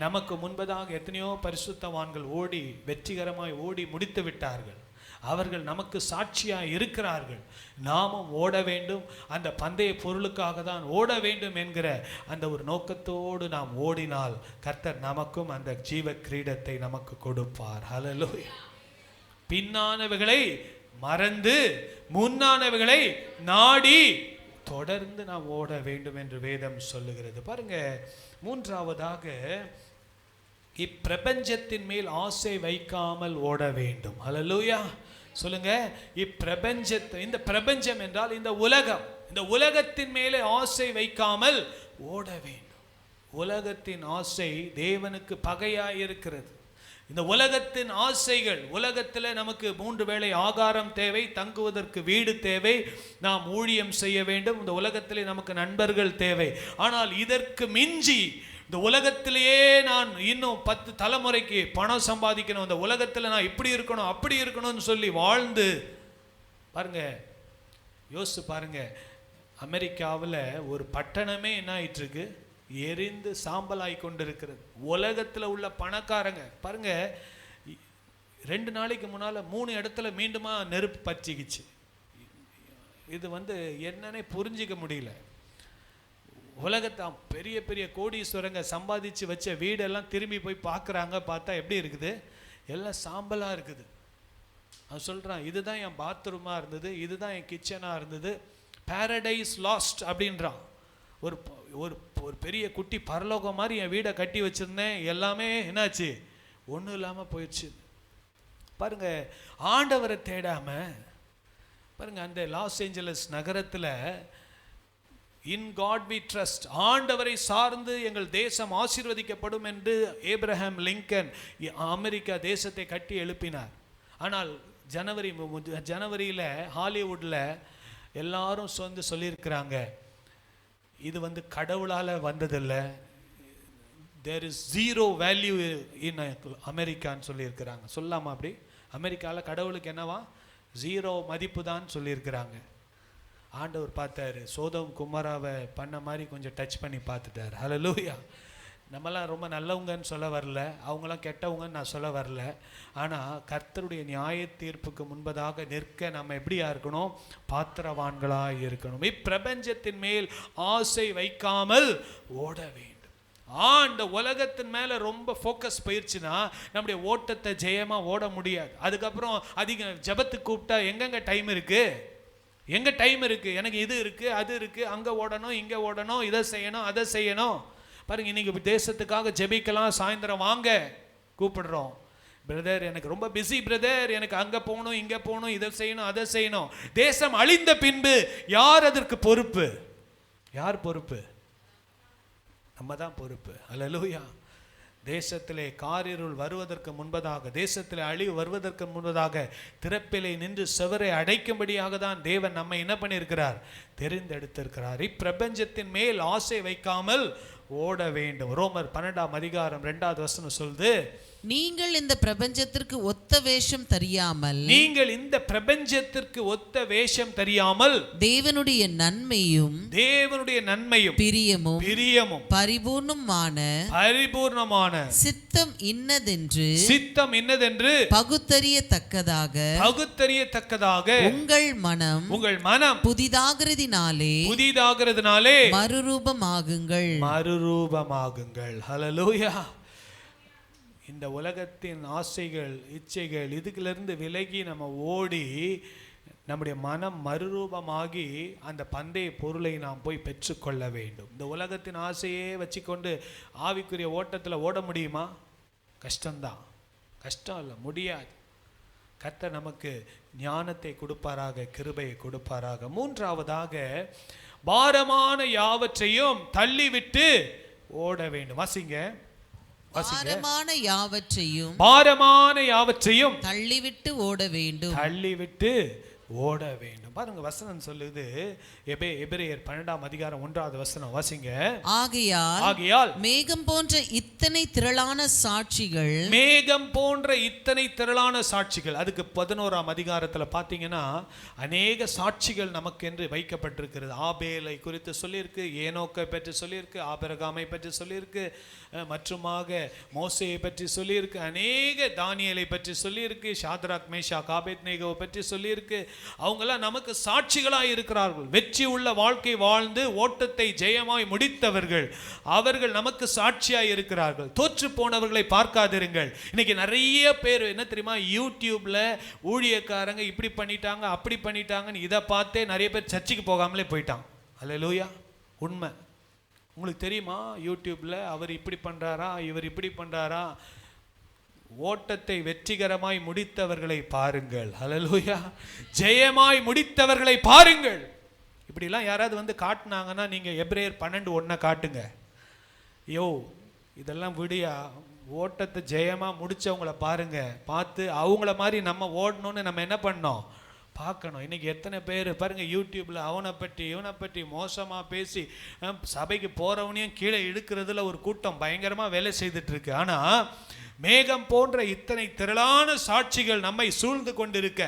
நமக்கு முன்பதாக எத்தனையோ பரிசுத்தவான்கள் ஓடி வெற்றிகரமாய் ஓடி முடித்து விட்டார்கள். அவர்கள் நமக்கு சாட்சியாக இருக்கிறார்கள். நாமும் ஓட வேண்டும், அந்த பந்தய பொருளுக்காக தான் ஓட வேண்டும் என்கிற அந்த ஒரு நோக்கத்தோடு நாம் ஓடினால் கர்த்தர் நமக்கும் அந்த ஜீவ கிரீடத்தை நமக்கு கொடுப்பார். ஹல்லேலூயா. பின்னானவைகளை மறந்து முன்னானவைகளை நாடி தொடர்ந்து நாம் ஓட வேண்டும் என்று வேதம் சொல்லுகிறது. பாருங்க, மூன்றாவதாக, இப்பிரபஞ்சத்தின் மேல் ஆசை வைக்காமல் ஓட வேண்டும். ஹல்லேலூயா சொல்லுங்க. இப்பிரபஞ்சத்தை, இந்த பிரபஞ்சம் என்றால் இந்த உலகம், இந்த உலகத்தின் மேலே ஆசை வைக்காமல் ஓட வேண்டும். உலகத்தின் ஆசை தேவனுக்கு பகையாய் இருக்கிறது. இந்த உலகத்தின் ஆசைகள், உலகத்தில் நமக்கு 3 வேளை ஆகாரம் தேவை, தங்குவதற்கு வீடு தேவை, நாம் ஊழியம் செய்ய வேண்டும், இந்த உலகத்திலே நமக்கு நண்பர்கள் தேவை. ஆனால் இதற்கு மிஞ்சி இந்த உலகத்திலேயே நான் இன்னும் 10 தலைமுறைக்கு பணம் சம்பாதிக்கணும், இந்த உலகத்தில் நான் இப்படி இருக்கணும் அப்படி இருக்கணும்னு சொல்லி வாழ்ந்து பாருங்க, யோசிச்சு பாருங்க. அமெரிக்காவில் ஒரு பட்டணமே என்ன ஆயிட்டு இருக்கு, எரிந்து சாம்பலாய் கொண்டிருக்கிறது. உலகத்தில் உள்ள பணக்காரங்க பாருங்க, 2 நாளைக்கு முன்னால் 3 இடத்துல மீண்டுமா நெருப்பு பற்றிக்கிச்சு. இது என்னன்னே புரிஞ்சிக்க முடியல. உலகத்தை பெரிய பெரிய கோடீஸ்வரங்க சம்பாதிச்சு வச்ச வீடெல்லாம் திரும்பி போய் பார்க்குறாங்க, பார்த்தா எப்படி இருக்குது, எல்லாம் சாம்பலாக இருக்குது. அவன் சொல்கிறான், இதுதான் என் பாத்ரூமாக இருந்தது, இதுதான் என் கிச்சனாக இருந்தது, பேரடைஸ் லாஸ்ட் அப்படின்றான். ஒரு ஒரு ஒரு பெரிய குட்டி பரலோகம் மாதிரி என் வீடை கட்டி வச்சுருந்தேன், எல்லாமே என்னாச்சு, ஒன்றும் இல்லாமல் போயிடுச்சு. பாருங்க, ஆண்டவரை தேடாம பாருங்க, அந்த லாஸ் ஏஞ்சலஸ் நகரத்தில் இன் காட் வி ட்ரஸ்ட், ஆண்டவரை சார்ந்து எங்கள் தேசம் ஆசீர்வதிக்கப்படும் என்று ஏப்ரஹாம் லிங்கன் அமெரிக்கா தேசத்தை கட்டி எழுப்பினார். ஆனால் ஜனவரியில் ஹாலிவுட்டில் எல்லாரும் சொல்லியிருக்கிறாங்க, இது கடவுளால் வந்ததில்லை, there is zero value in அமெரிக்கான்னு சொல்லியிருக்கிறாங்க. சொல்லாமா அப்படி? அமெரிக்காவில் கடவுளுக்கு என்னவா, ஜீரோ மதிப்பு தான் சொல்லியிருக்கிறாங்க. ஆண்டவர் பார்த்தாரு, சோதோம் குமாராவை பண்ண மாதிரி கொஞ்சம் டச் பண்ணி பார்த்துட்டார். ஹல்லேலூயா. நம்மலாம் ரொம்ப நல்லவங்கன்னு சொல்ல வரல, அவங்களாம் கெட்டவங்கன்னு நான் சொல்ல வரல. ஆனால் கர்த்தருடைய நியாய தீர்ப்புக்கு முன்பதாக நிற்க நம்ம எப்படியா இருக்கணும், பாத்திரவான்களாக இருக்கணும். இப்பிரபஞ்சத்தின் மேல் ஆசை வைக்காமல் ஓட வேண்டும். இந்த உலகத்தின் மேலே ரொம்ப ஃபோக்கஸ் போயிடுச்சுன்னா நம்முடைய ஓட்டத்தை ஜெயமாக ஓட முடியாது. அதுக்கப்புறம் அதிக ஜெபத்துக்கு கூப்பிட்டா எங்கெங்க டைம் இருக்குது, எங்கே டைம் இருக்குது, எனக்கு இது இருக்குது அது இருக்குது, அங்கே ஓடணும் இங்கே ஓடணும், இதை செய்யணும் அதை செய்யணும். பாருங்க, இன்னைக்கு தேசத்துக்காக ஜெபிக்கலாம், சாயந்தரம் வாங்க கூப்பிடுறோம். பிரதர் எனக்கு ரொம்ப பிஸி பிரதர், எனக்கு அங்கே போகணும் இங்கே போகணும், இதை செய்யணும் அதை செய்யணும். தேசம் அழிந்த பின்பு யார் அதற்கு பொறுப்பு? யார் பொறுப்பு? நம்ம தான் பொறுப்பு. அல்லேலூயா. தேசத்திலே காரிருள் வருவதற்கு முன்பதாக, தேசத்திலே அழிவு வருவதற்கு முன்பதாக திறப்பிலே நின்று செவரை அடைக்கும்படியாக தான் தேவன் நம்மை என்ன பண்ணியிருக்கிறார், தெரிந்தெடுத்திருக்கிறார். இப்பிரபஞ்சத்தின் மேல் ஆசை வைக்காமல் ஓட வேண்டும். ரோமர் 12:2 சொல்லுது, நீங்கள் இந்த பிரபஞ்சத்திற்கு ஒத்த வேஷம் தெரியாமல், நீங்கள் இந்த பிரபஞ்சத்திற்கு ஒத்த வேஷம் தெரியாமல் தேவனுடைய நன்மையும் பிரியமும் பரிபூர்ணமான சித்தம் இன்னதென்று பகுத்தறியத்தக்கதாக உங்கள் மனம் புதிதாகிறதினாலே மறுரூபமாகுங்கள். ஹல்லேலூயா. இந்த உலகத்தின் ஆசைகள் இச்சைகள் இதுக்கிலிருந்து விலகி நம்ம ஓடி நம்முடைய மனம் மறுரூபமாகி அந்த பந்தய பொருளை நாம் போய் பெற்றுக்கொள்ள வேண்டும். இந்த உலகத்தின் ஆசையே வச்சுக்கொண்டு ஆவிக்குரிய ஓட்டத்தில் ஓட முடியுமா? கஷ்டம்தான். கஷ்டம் இல்லை, முடியாது. கர்த்தர் நமக்கு ஞானத்தை கொடுப்பாராக, கிருபையை கொடுப்பாராக. மூன்றாவதாக, பாரமான யாவற்றையும் தள்ளிவிட்டு ஓட வேண்டும். வாசிங்க. பாரமான யாவற்றையும் தள்ளிவிட்டு ஓட வேண்டும். பாருங்க, வசனம் சொல்லுது, எபிரேயர் 12:1 வாசிங்க. ஆகையால் மேகம் போன்ற இத்தனை திரளான சாட்சிகள், அதுக்கு 11 பார்த்தீங்கன்னா அநேக சாட்சிகள் நமக்கென்று வைக்கப்பட்டிருக்கிறது. ஆபேலை குறித்து சொல்லியிருக்கு, ஏனோக்கை பற்றி சொல்லியிருக்கு, ஆபிரகாமை பற்றி சொல்லியிருக்கு, மற்றுமாக மோசேயை பற்றி சொல்லியிருக்கு, அநேக தானியேலை பற்றி சொல்லியிருக்கு, ஷாத்ராக் மேஷாக் ஆபேத்நேகோவை பற்றி சொல்லியிருக்கு. அவங்கெல்லாம் நமக்கு சாட்சிகளாய் இருக்கிறார்கள். வெற்றி உள்ள வாழ்க்கை வாழ்ந்து ஓட்டத்தை ஜெயமாய் முடித்தவர்கள், அவர்கள் நமக்கு சாட்சியாய் இருக்கிறார்கள். தோற்று போனவர்களை பார்க்காதிருங்கள். இன்னைக்கு நிறைய பேர் என்ன தெரியுமா, யூடியூப்ல ஊழியக்காரங்க இப்படி பண்ணிட்டாங்க அப்படி பண்ணிட்டாங்கன்னு இதை பார்த்தே நிறைய பேர் சர்ச்சுக்கு போகாமலே போயிட்டான். அல்லேலூயா. உண்மை. உங்களுக்கு தெரியுமா, யூடியூப்ல அவர் இப்படி பண்றாரா இவர் இப்படி பண்றாரா? ஓட்டத்தை வெற்றிகரமாய் முடித்தவர்களை பாருங்கள். ஹல்லேலூயா. ஜெயமாய் முடித்தவர்களை பாருங்கள். இப்படிலாம் யாராவது காட்டினாங்கன்னா நீங்க எபிரேயர் 12:1 காட்டுங்க. இதெல்லாம் விடியா, ஓட்டத்தை ஜெயமா முடிச்சவங்கள பாருங்க. பார்த்து அவங்கள மாதிரி நம்ம ஓடணும்னு நம்ம என்ன பண்ணோம், பார்க்கணும். இன்னைக்கு எத்தனை பேர் பாருங்க, யூடியூப்ல அவனை பற்றி இவனை பற்றி மோசமா பேசி சபைக்கு போறவனையும் கீழே இழுக்கிறதுல ஒரு கூட்டம் பயங்கரமா வேலை செய்துட்டு இருக்கு. ஆனா மேகம் போன்ற இத்தனை திரளான சாட்சிகள் நம்மை சூழ்ந்து கொண்டிருக்க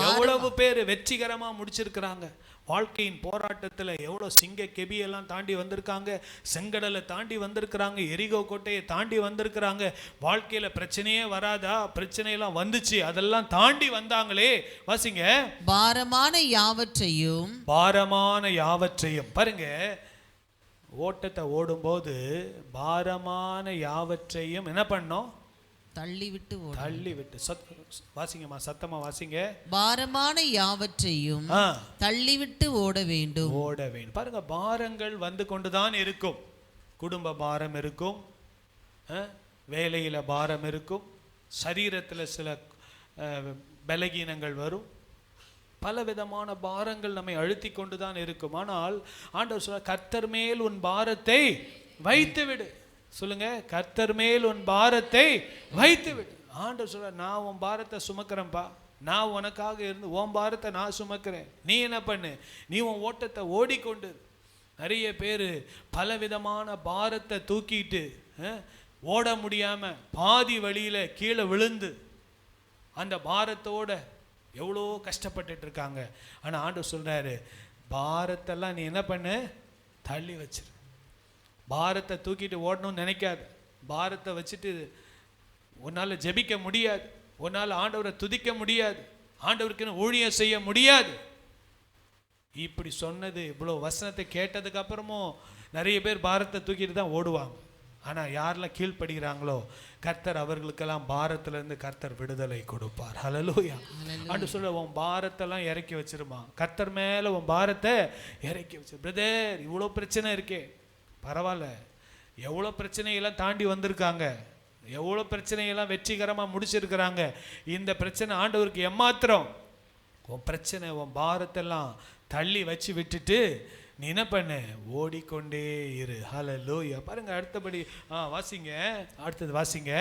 எவ்வளவு பேர் வெற்றிகரமா முடிச்சிருக்கிறாங்க. வாழ்க்கையின் போராட்டத்தில் எவ்வளோ சிங்க கெபியெல்லாம் தாண்டி வந்திருக்காங்க, செங்கடலை தாண்டி வந்திருக்கிறாங்க, எரிகோ கோட்டையை தாண்டி வந்திருக்கிறாங்க. வாழ்க்கையில் பிரச்சனையே வராதா, பிரச்சனையெல்லாம் வந்துச்சு, அதெல்லாம் தாண்டி வந்தாங்களே. வாசிங்க. பாரமான யாவற்றையும் பாருங்க, ஓட்டத்தை ஓடும்போது பாரமான யாவற்றையும் என்ன பண்ணோம், தள்ளிவிட்டு ஓட. தள்ளிவிட்டு. வாசிங்கம்மா, சத்தமா வாசிங்க. பாரமான யாவற்றையும் தள்ளிவிட்டு ஓட வேண்டும். ஓட வேண்டும். பாருங்க, பாரங்கள் வந்து கொண்டுதான் இருக்கும். குடும்ப பாரம் இருக்கும், வேலையில பாரம் இருக்கும், சரீரத்துல சில பலகீனங்கள் வரும், பல விதமான பாரங்கள் நம்மை அழுத்தி கொண்டுதான் இருக்கும். ஆனால் ஆண்டவர் சொல்ற, கர்த்தர் மேல் உன் பாரத்தை வைத்து விடு. சொல்லுங்க, கர்த்தர் மேல் உன் பாரத்தை வைத்து விடு. ஆண்டவர் சொல்ற, நான் உன் பாரத்தை சுமக்கிறேன்ப்பா, நான் உனக்காக இருந்து உன் பாரத்தை நான் சுமக்கிறேன். நீ என்ன பண்ணு, நீ உன் ஓட்டத்தை ஓடிக்கொண்டு. நிறைய பேர் பலவிதமான பாரத்தை தூக்கிட்டு ஓட முடியாம பாதி வழியில கீழே விழுந்து அந்த பாரத்தோட எவ்வளோ கஷ்டப்பட்டுட்டு இருக்காங்க. ஆனா ஆண்டவர் சொல்றாரு, பாரத்தெல்லாம் நீ என்ன பண்ணு, தள்ளி வச்சிரு. பாரத்தை தூக்கிட்டு ஓடணும்னு நினைக்காத. பாரத்தை வச்சுட்டு உன்னால ஜெபிக்க முடியாது, உன்னால ஆண்டவரை துதிக்க முடியாது, ஆண்டவருக்கு ஊழியம் செய்ய முடியாது. இப்படி சொன்னது, இவ்வளோ வசனத்தை கேட்டதுக்கு அப்புறமும் நிறைய பேர் பாரத்தை தூக்கிட்டு தான் ஓடுவாங்க. ஆனால் யாரெல்லாம் கீழ்ப்படுகிறாங்களோ கர்த்தர் அவர்களுக்கெல்லாம் பாரத்திலிருந்து கர்த்தர் விடுதலை கொடுப்பார். ஹல்லேலூயா. ஆண்டவர் சொல்ற, உன் பாரத்தெல்லாம் இறக்கி வச்சிருமா, கர்த்தர் மேலே உன் பாரத்தை இறக்கி வச்சிரு. பிரதர், இவ்வளோ பிரச்சனை இருக்கே, பரவாயில்ல, எவ்வளோ பிரச்சனையெல்லாம் தாண்டி வந்திருக்காங்க, எவ்வளோ பிரச்சனையெல்லாம் வெற்றிகரமாக முடிச்சிருக்கிறாங்க. இந்த பிரச்சனை ஆண்டவருக்கு எம்மாத்திரம். உன் பிரச்சனை, உன் பாரத்தெல்லாம் தள்ளி வச்சு விட்டுட்டு நீ என்ன பண்ணு, ஓடிக்கொண்டே இரு. ஹல்லேலூயா. பாருங்க, அடுத்தபடி வாசிங்க, அடுத்தது வாசிங்க.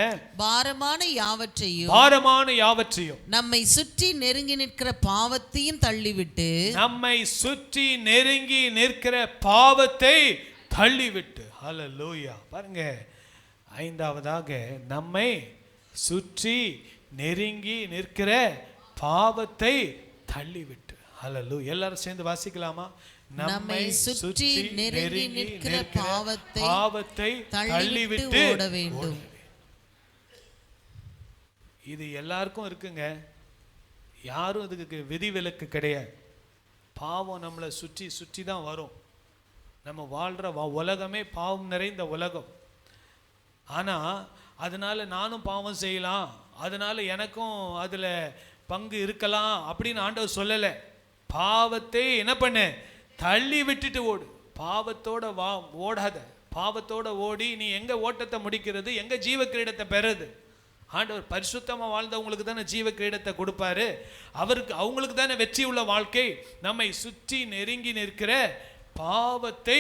பாரமான யாவற்றையும், பாரமான யாவற்றையும், நம்மை சுற்றி நெருங்கி நிற்கிற பாவத்தையும் தள்ளிவிட்டு, நம்மை சுற்றி நெருங்கி நிற்கிற பாவத்தை தள்ளிவிட்டு. ஹல்லேலூயா. பாருங்க, ஐந்தாவதாக, நம்மை சுற்றி நெருங்கி நிற்கிற பாவத்தை தள்ளிவிட்டு. ஹல்லேலூயா. எல்லாரும் சேர்ந்து வாசிக்கலாமா? நம்மை சுற்றி நெருங்கி நிற்கிற பாவத்தை தள்ளிவிட்டு ஓட வேண்டும். இது எல்லாருக்கும் இருக்குங்க, யாரும் இதுக்கு விதிவிலக்கு கிடையாது. பாவம் நம்மளை சுற்றி சுற்றி தான் வரும். நம்ம வாழ்கிற உலகமே பாவம் நிறைந்த உலகம். ஆனால் அதனால நானும் பாவம் செய்யலாம், அதனால எனக்கும் அதில் பங்கு இருக்கலாம் அப்படின்னு ஆண்டவர் சொல்லலை. பாவத்தை என்ன பண்ணு, தள்ளி விட்டுட்டு ஓடு. பாவத்தோட ஓடாத. பாவத்தோட ஓடி நீ எங்க ஓட்டத்தை முடிக்கிறது, எங்க ஜீவ கிரீடத்தை பெறுறது? ஆண்டவர் பரிசுத்தமாக வாழ்ந்தவங்களுக்கு தானே ஜீவ கிரீடத்தை கொடுப்பாரு. அவங்களுக்கு தானே வெற்றி உள்ள வாழ்க்கை. நம்மை சுற்றி நெருங்கி நிற்கிற பாவத்தை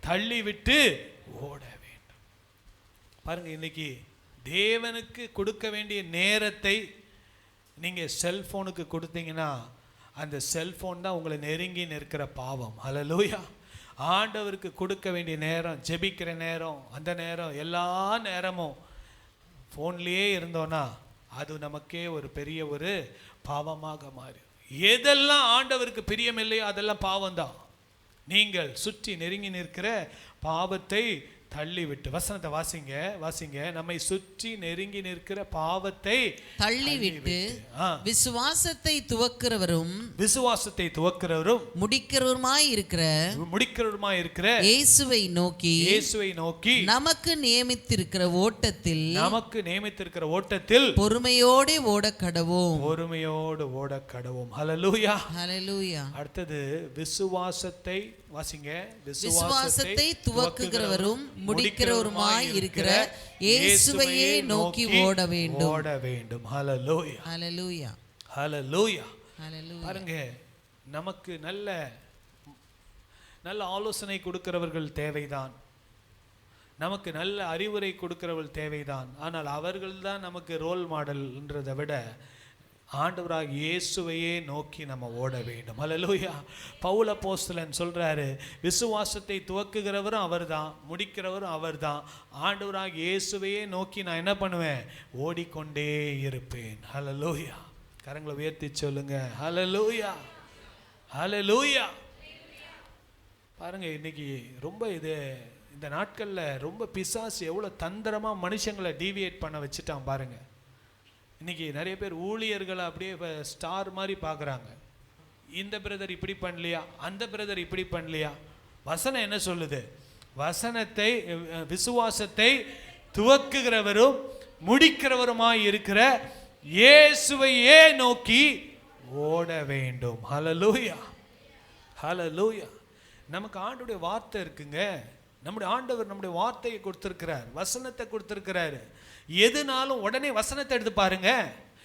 தள்ளிவிட்டு ஓட வேண்டும். பாருங்க, இன்னைக்கு தேவனுக்கு கொடுக்க வேண்டிய நேரத்தை நீங்க செல்போனுக்கு கொடுத்தீங்கன்னா அந்த செல்போன் தான் உங்களை நெருங்கி நிற்கிற பாவம். ஹல்லேலூயா. ஆண்டவருக்கு கொடுக்க வேண்டிய நேரம், ஜெபிக்கிற நேரம், அந்த நேரம், எல்லா நேரமும் ஃபோன்லேயே இருந்தோன்னா அது நமக்கே ஒரு பெரிய ஒரு பாவமாக மாறி. எதெல்லாம் ஆண்டவருக்கு பிரியமில்லையோ அதெல்லாம் பாவம்தான். நீங்கள் சுற்றி நெருங்கி நிற்கிற பாவத்தை தள்ளிவிட்டு. வசனத்தை வாசிங்க, வாசிங்க. நம்மை சுற்றி நெருங்கி நிற்கிற பாவத்தை தள்ளிவிட்டு விசுவாசத்தை துவக்கிறவரும் முடிக்கிறவருமாய் இருக்கிற இயேசுவை நோக்கி நமக்கு நியமித்திருக்கிற ஓட்டத்தில் பொறுமையோடு ஓட கடவோம். ஹல்லேலூயா, ஹல்லேலூயா. அடுத்தது விசுவாசத்தை வாசிங்க. விசுவாசத்தை துவக்குகிறவரும் முடிக்கிறவருமாய் இருக்கிற இயேசுவையே நோக்கி ஓட வேண்டும். ஹல்லேலூயா, ஹல்லேலூயா, ஹல்லேலூயா. பாருங்க, நமக்கு நல்ல ஆலோசனை கொடுக்கிறவர்கள் தேவைதான், நமக்கு நல்ல அறிவுரை கொடுக்கிறவர்கள் தேவைதான். ஆனால் அவர்கள் தான் நமக்கு ரோல் மாடல்ன்றதை விட ஆண்டவராக இயேசுவையே நோக்கி நம்ம ஓட வேண்டும். ஹல்லேலூயா. பவுல் அப்போஸ்தலன் சொல்றாரு, விசுவாசத்தை துவக்குகிறவரும் அவர்தான், முடிக்கிறவரும் அவர்தான். ஆண்டவராக இயேசுவையே நோக்கி நான் என்ன பண்ணுவேன், ஓடிக்கொண்டே இருப்பேன். ஹல்லேலூயா. கரங்களை உயர்த்தி சொல்லுங்க, ஹல்லேலூயா, ஹல்லேலூயா. பாருங்க, இன்னைக்கு ரொம்ப இந்த நாட்கள்ல ரொம்ப பிசாசு எவ்வளவு தந்திரமா மனுஷங்களை டீவியேட் பண்ண வச்சுட்டான் பாருங்க. இன்னைக்கு நிறைய பேர் ஊழியர்களை அப்படியே ஸ்டார் மாதிரி பார்க்குறாங்க. இந்த பிரதர் இப்படி பண்ணலையா, அந்த பிரதர் இப்படி பண்ணலையா. வசனம் என்ன சொல்லுது? விசுவாசத்தை துவக்குகிறவரும் முடிக்கிறவருமாய் இருக்கிற இயேசுவையே நோக்கி ஓட வேண்டும். ஹல்லேலூயா, ஹல்லேலூயா. நமக்கு ஆண்டவருடைய வார்த்தை இருக்குங்க. நம்முடைய ஆண்டவர் நம்முடைய வார்த்தையை கொடுத்திருக்கிறார், வசனத்தை கொடுத்திருக்கிறாரு. எதுனாலும் உடனே வசனத்தை எடுத்து பாருங்க.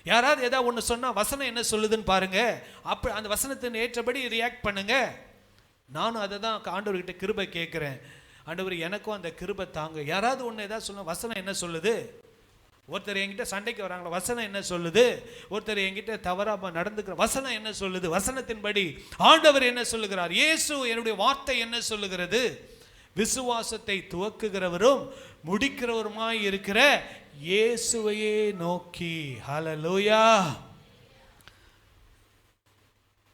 யாராவது ஏதாவது ஒன்று சொன்னால் வசனம் என்ன சொல்லுதுன்னு பாருங்க. அப்போ அந்த வசனத்தின் ஏற்றபடி ரியாக்ட் பண்ணுங்க. நானும் அதை தான் ஆண்டவர்கிட்ட கிருபை கேட்குறேன். ஆண்டவர் எனக்கும் அந்த கிருபை தாங்க. யாராவது ஒன்று ஏதாவது சொன்ன வசனம் என்ன சொல்லுது? ஒருத்தர் என்கிட்ட சண்டைக்கு வராங்களா, வசனம் என்ன சொல்லுது? ஒருத்தர் என்கிட்ட தவறாக நடந்துக்கிற வசனம் என்ன சொல்லுது? வசனத்தின்படி ஆண்டவர் என்ன சொல்லுகிறார்? இயேசு என்னுடைய வார்த்தை என்ன சொல்லுகிறது? விசுவாசத்தை துவக்குகிறவரும் முடிக்கிறவருமாய் இருக்கிற இயேசுவையே நோக்கி. ஹல்லேலூயா.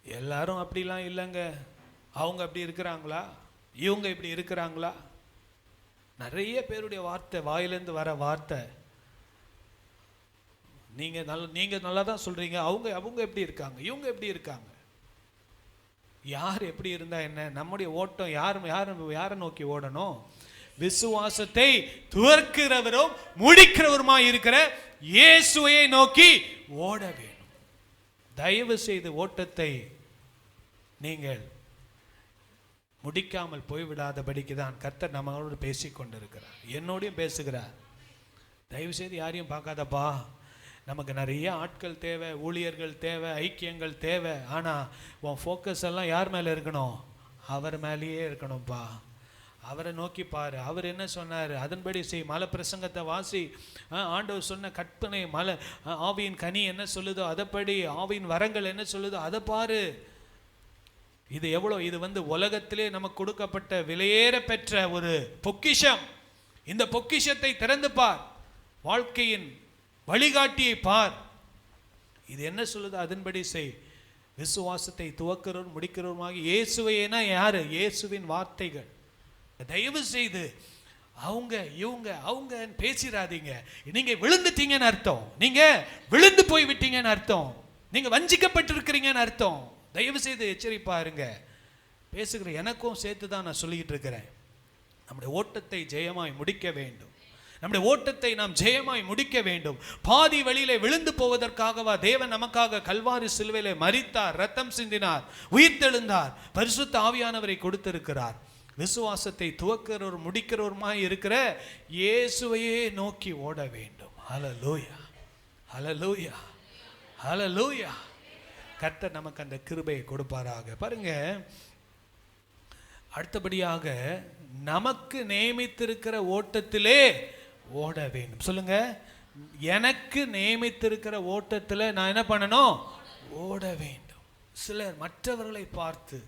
எல்லாரும் அப்படிலாம் இல்லைங்க. அவங்க அப்படி இருக்கிறாங்களா, இவங்க இப்படி இருக்கிறாங்களா? நிறைய பேருடைய வார்த்தை, வாயிலேருந்து வர வார்த்தை, நீங்கள் நல்லா தான் சொல்கிறீங்க. அவங்க எப்படி இருக்காங்க, இவங்க எப்படி இருக்காங்க? யார் எப்படி இருந்தா என்ன? நம்முடைய ஓட்டம் யாரை நோக்கி ஓடணும்? விசுவாசத்தை துவக்கிறவரும் முடிக்கிறவருமாய் இருக்கிற இயேசுவையை நோக்கி ஓட வேண்டும். தயவு செய்து ஓட்டத்தை நீங்கள் முடிக்காமல் போய்விடாதபடிக்கு தான் கர்த்தர் நம்மளோடு பேசிக் கொண்டிருக்கிறார், என்னோடையும் பேசுகிறார். தயவு செய்து யாரையும் பார்க்காதப்பா. நமக்கு நிறைய ஆட்கள் தேவை, ஊழியர்கள் தேவை, ஐக்கியங்கள் தேவை. ஆனால் உன் ஃபோக்கஸ் எல்லாம் யார் மேலே இருக்கணும்? அவர் மேலேயே இருக்கணும்ப்பா. அவரை நோக்கி பாரு. அவர் என்ன சொன்னார் அதன்படி செய். மலை பிரசங்கத்தை வாசி. ஆண்டவர் சொன்ன கற்பனை மலை ஆவியின் கனி என்ன சொல்லுதோ அதைப்படி, ஆவியின் வரங்கள் என்ன சொல்லுதோ அதை பாரு. இது எவ்வளோ, இது உலகத்திலே நமக்கு கொடுக்கப்பட்ட விலையேற பெற்ற ஒரு பொக்கிஷம். இந்த பொக்கிஷத்தை திறந்து பார். வாழ்க்கையின் வழிகாட்டியை பார். இது என்ன சொல்லுதோ அதன்படி செய். விசுவாசத்தை துவக்கிறவரும் முடிக்கிறவருமாக இயேசுவையேனா யாரு? இயேசுவின் வார்த்தைகள். தயவு செய்து அவங்க இவங்க அவங்க பேசிடாதீங்க. நீங்க விழுந்துட்டீங்கன்னு அர்த்தம், நீங்க விழுந்து போய் விட்டீங்கன்னு அர்த்தம், நீங்க வஞ்சிக்கப்பட்டிருக்கிறீங்கன்னு அர்த்தம். தயவு செய்து எச்சரிப்பா இருங்க. பேசுகிற எனக்கும் சேர்த்து தான் நான் சொல்லிக்கிட்டு இருக்கிறேன். நம்முடைய ஓட்டத்தை ஜெயமாய் முடிக்க வேண்டும். நம்முடைய ஓட்டத்தை நாம் ஜெயமாய் முடிக்க வேண்டும். பாதி வழியிலே விழுந்து போவதற்காகவா தேவன் நமக்காக கல்வாரி சிலுவையிலே மரித்தார், ரத்தம் சிந்தினார், உயிர்த்தெழுந்தார், பரிசுத்த ஆவியானவரை கொடுத்திருக்கிறார். விசுவாசத்தை துவக்கிறவர் முடிக்கிறவருமாய் இருக்கிற இயேசுவையே நோக்கி ஓட வேண்டும். ஹல்லேலூயா, ஹல்லேலூயா, ஹல்லேலூயா. கர்த்தர் நமக்கு அந்த கிருபையை கொடுப்பாராக. பாருங்க, அடுத்தபடியாக நமக்கு நியமித்திருக்கிற ஓட்டத்திலே ஓட வேண்டும். சொல்லுங்க, எனக்கு நியமித்திருக்கிற ஓட்டத்தில் நான் என்ன பண்ணணும்? ஓட வேண்டும். சிலர் மற்றவர்களை பார்த்து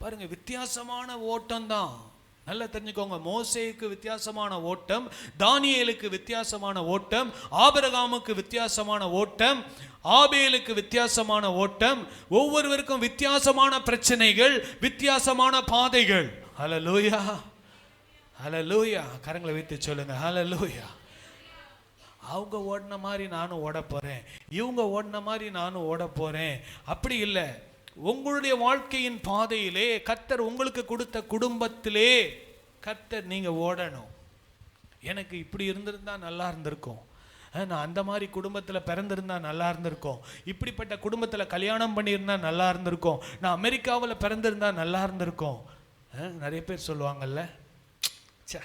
பாருங்க, வித்தியாசமான ஓட்டம் தான். நல்லா தெரிஞ்சுக்கோங்க. மோசேக்கு வித்தியாசமான ஓட்டம், தானியேலுக்கு வித்தியாசமான ஓட்டம், ஆபிரகாமுக்கு வித்தியாசமான ஓட்டம், ஆபேலுக்கு வித்தியாசமான ஓட்டம். ஒவ்வொருவருக்கும் வித்தியாசமான பிரச்சனைகள், வித்தியாசமான பாதைகள். ஹல்லேலூயா, ஹல்லேலூயா. கரங்களை வைத்து சொல்லுங்க, ஹல்லேலூயா. அவங்க ஓடின மாதிரி நானும் ஓட போறேன், இவங்க ஓடின மாதிரி நானும் ஓட போறேன், அப்படி இல்லை. உங்களுடைய வாழ்க்கையின் பாதையிலே கர்த்தர் உங்களுக்கு கொடுத்த குடும்பத்திலே கர்த்தர் நீங்க ஓடணும். எனக்கு இப்படி இருந்திருந்தா நல்லா இருந்திருக்கும், நான் அந்த மாதிரி குடும்பத்தில் பிறந்திருந்தா நல்லா இருந்திருக்கும், இப்படிப்பட்ட குடும்பத்தில் கல்யாணம் பண்ணியிருந்தா நல்லா இருந்திருக்கும், நான் அமெரிக்காவில் பிறந்திருந்தா நல்லா இருந்திருக்கும். நிறைய பேர் சொல்லுவாங்கல்ல, சே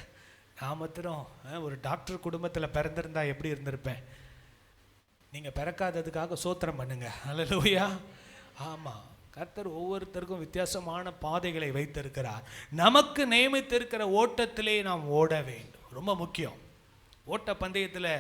நான் மாத்திரம் ஒரு டாக்டர் குடும்பத்தில் பிறந்திருந்தா எப்படி இருந்திருப்பேன். நீங்கள் பிறக்காததுக்காக சோத்திரம் பண்ணுங்க. ஹல்லேலூயா. ஆமாம், கர்த்தர் ஒவ்வொருத்தருக்கும் வித்தியாசமான பாதைகளை வைத்திருக்கிறார். நமக்கு நியமித்திருக்கிற ஓட்டத்திலே நாம் ஓட வேண்டும். ரொம்ப முக்கியம். ஓட்ட பந்தயத்தில்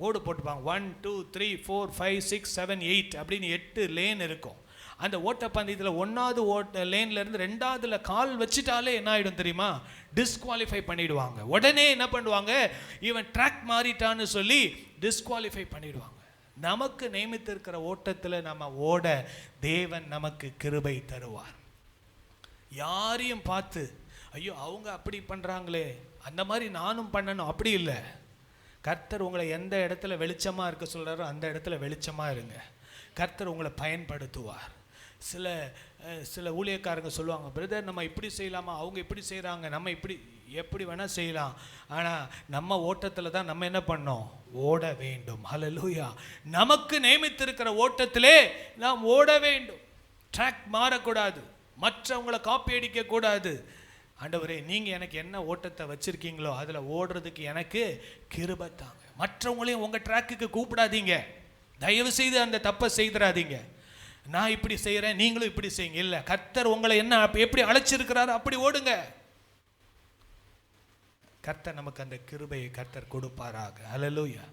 கோடு போட்டுப்பாங்க, 1 2 3 4 5 6 7 8 அப்படின்னு 8 லேன் இருக்கும். அந்த ஓட்டப்பந்தயத்தில் 1வது லேன்லேருந்து 2வதுல கால் வச்சுட்டாலே என்ன ஆகிடும் தெரியுமா? டிஸ்குவாலிஃபை பண்ணிடுவாங்க. உடனே என்ன பண்ணுவாங்க, இவன் ட்ராக் மாறிட்டான்னு சொல்லி டிஸ்குவாலிஃபை பண்ணிடுவாங்க. நமக்கு நியமித்திருக்கிற ஓட்டத்தில் நம்ம ஓட தேவன் நமக்கு கிருபை தருவார். யாரையும் பார்த்து ஐயோ அவங்க அப்படி பண்ணுறாங்களே அந்த மாதிரி நானும் பண்ணணும் அப்படி இல்லை. கர்த்தர் உங்களை எந்த இடத்துல வெளிச்சமாக இருக்க சொல்கிறாரோ அந்த இடத்துல வெளிச்சமாக இருங்க. கர்த்தர் உங்களை பயன்படுத்துவார். சில ஊழியக்காரங்க சொல்லுவாங்க, பிரதர் நம்ம இப்படி செய்யலாமா, அவங்க இப்படி செய்கிறாங்க, நம்ம இப்படி எப்படி வேணால் செய்யலாம், ஆனால் நம்ம ஓட்டத்தில் தான் நம்ம என்ன பண்ணோம், ஓட வேண்டும். ஹல்லேலூயா. நமக்கு நியமித்திருக்கிற ஓட்டத்திலே நாம் ஓட வேண்டும். ட்ராக் மாறக்கூடாது, மற்றவங்களை காப்பி அடிக்க கூடாது. ஆண்டவரே, நீங்க எனக்கு என்ன ஓட்டத்தை வச்சிருக்கீங்களோ அதுல ஓடுறதுக்கு எனக்கு கிருபை தாங்க. மற்றவங்களையும் உங்க ட்ராக்குக்கு கூப்பிடாதீங்க. தயவு செய்து அந்த தப்பை செய்திடாதீங்க. நான் இப்படி செய்யறேன், நீங்களும் இப்படி செய்யுங்க. இல்ல, கர்த்தர் உங்களை என்ன எப்படி அழைச்சிருக்கிறாரு அப்படி ஓடுங்க. கர்த்தர் நமக்கு அந்த கிருபையை கர்த்தர் கொடுப்பாராக. ஹல்லேலூயா.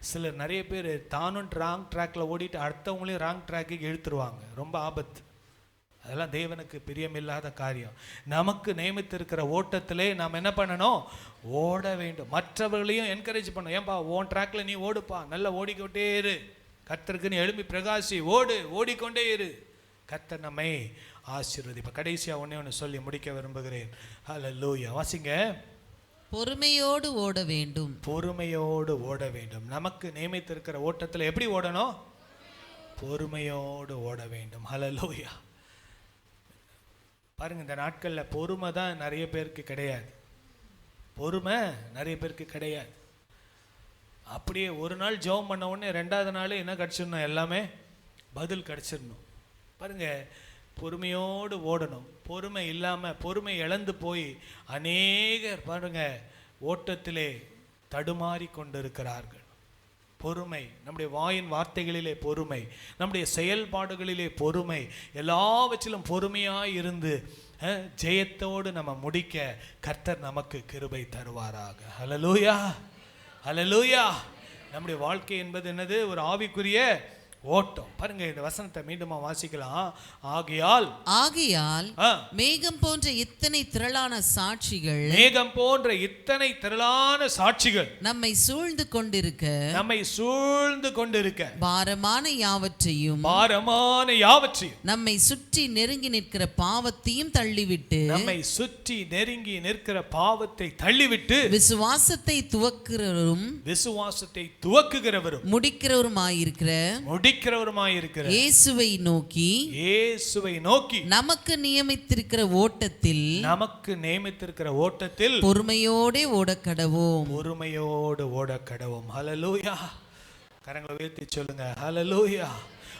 சிலர் நிறைய பேர் தானும் ராங் ட்ராக்ல ஓடிட்டு அடுத்தவங்களையும் ராங் ட்ராக்குக்கு இழுத்துருவாங்க. ரொம்ப ஆபத்து. அதெல்லாம் தேவனுக்கு பிரியமில்லாத காரியம். நமக்கு நியமித்திருக்கிற ஓட்டத்திலே நாம் என்ன பண்ணணும்? ஓட வேண்டும். மற்றவர்களையும் என்கரேஜ் பண்ணணும். ஏன்பா உன் ட்ராக்ல நீ ஓடுப்பா, நல்லா ஓடிக்கொண்டே இரு, கர்த்தருக்குன்னு எழும்பி பிரகாசி ஓடு, ஓடிக்கொண்டே இரு. கர்த்தர் நம்மை ஆசீர்வதிப்பார். கடைசியா ஒண்ணே சொல்லி முடிக்க விரும்புகிறேன். ஹல்லேலூயா. வாசிங்க. பொறுமையோடு ஓட வேண்டும். பொறுமையோடு ஓட வேண்டும். நமக்கு நியமித்திருக்கிற ஓட்டத்தில் எப்படி ஓடணும்? பொறுமையோடு ஓட வேண்டும். ஹல்லேலூயா. பாருங்க, இந்த நாட்களில் பொறுமை தான் நிறைய பேருக்கு கிடையாது. பொறுமை நிறைய பேருக்கு கிடையாது. அப்படியே ஒரு நாள் ஜெபம் பண்ண உடனே ரெண்டாவது நாள் என்ன கிடச்சிடணும்? எல்லாமே பதில் கிடச்சிடணும். பாருங்க, பொறுமையோடு ஓடணும். பொறுமை இல்லாமல், பொறுமை இழந்து போய் அநேகர் பாருங்க ஓட்டத்திலே தடுமாறி கொண்டிருக்கிறார்கள். பொறுமை, நம்முடைய வாயின் வார்த்தைகளிலே பொறுமை, நம்முடைய செயல்பாடுகளிலே பொறுமை, எல்லாவற்றிலும் பொறுமையாய் இருந்து ஜெயத்தோடு நம்ம முடிக்க கர்த்தர் நமக்கு கிருபை தருவாராக. ஹல்லேலூயா. ஹல்லேலூயா. நம்முடைய வாழ்க்கை என்பது என்னது? ஒரு ஆவிக்குரிய ஓட்டம். பாருங்க, இந்த வசனத்தை மீண்டுமா வாசிக்கலாம். ஆகையால் மேகம் போன்ற இத்தனை திரளான சாட்சிகள், மேகம் போன்ற இத்தனை திரளான சாட்சிகள் நம்மை சூழ்ந்து கொண்டிருக்க பாரமான யாவற்றையும் நம்மை சுற்றி நெருங்கி நிற்கிற பாவத்தையும் தள்ளிவிட்டு, தள்ளிவிட்டு விசுவாசத்தை துவக்குகிறவரும் முடிக்கிறவருமாயிருக்கிற இயேசுவை நோக்கி நமக்கு நியமித்திருக்கிற ஓட்டத்தில் பொறுமையோடு ஓடக்கடவோம். ஹல்லேலூயா. கரங்களை உயர்த்தி சொல்லுங்க, ஹல்லேலூயா.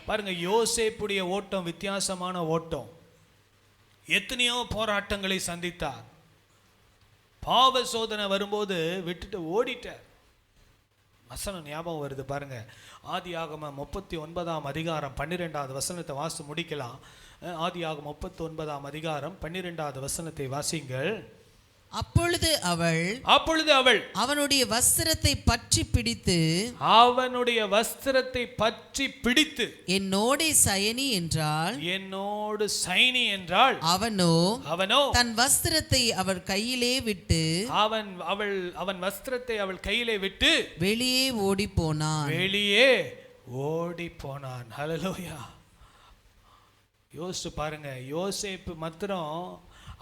பாருங்க, யோசேப்புடைய ஓட்டம் வித்தியாசமான ஓட்டம். எத்தனையோ போராட்டங்களை சந்தித்தார். பாவ சோதனை வரும்போது விட்டுட்டு ஓடிட்டார். வசனம் ஞாபகம் வருது பாருங்க. ஆதியாகமம் 39ஆம் அதிகாரம் 12வது வசனத்தை வாசி முடிக்கலாம். ஆதியாகமம் 39ஆம் அதிகாரம் 12வது வசனத்தை வாசிங்கள். அப்பொழுது அவள் அவனுடைய வஸ்திரத்தை பற்றி பிடித்து என்னோடு சயனி என்றாள். அவனோ தன் வஸ்திரத்தை அவள் கையிலே விட்டு வெளியே ஓடி போனான். ஹல்லேலூயா. யோசிச்சு பாருங்க, யோசேப்பு மாத்திரம்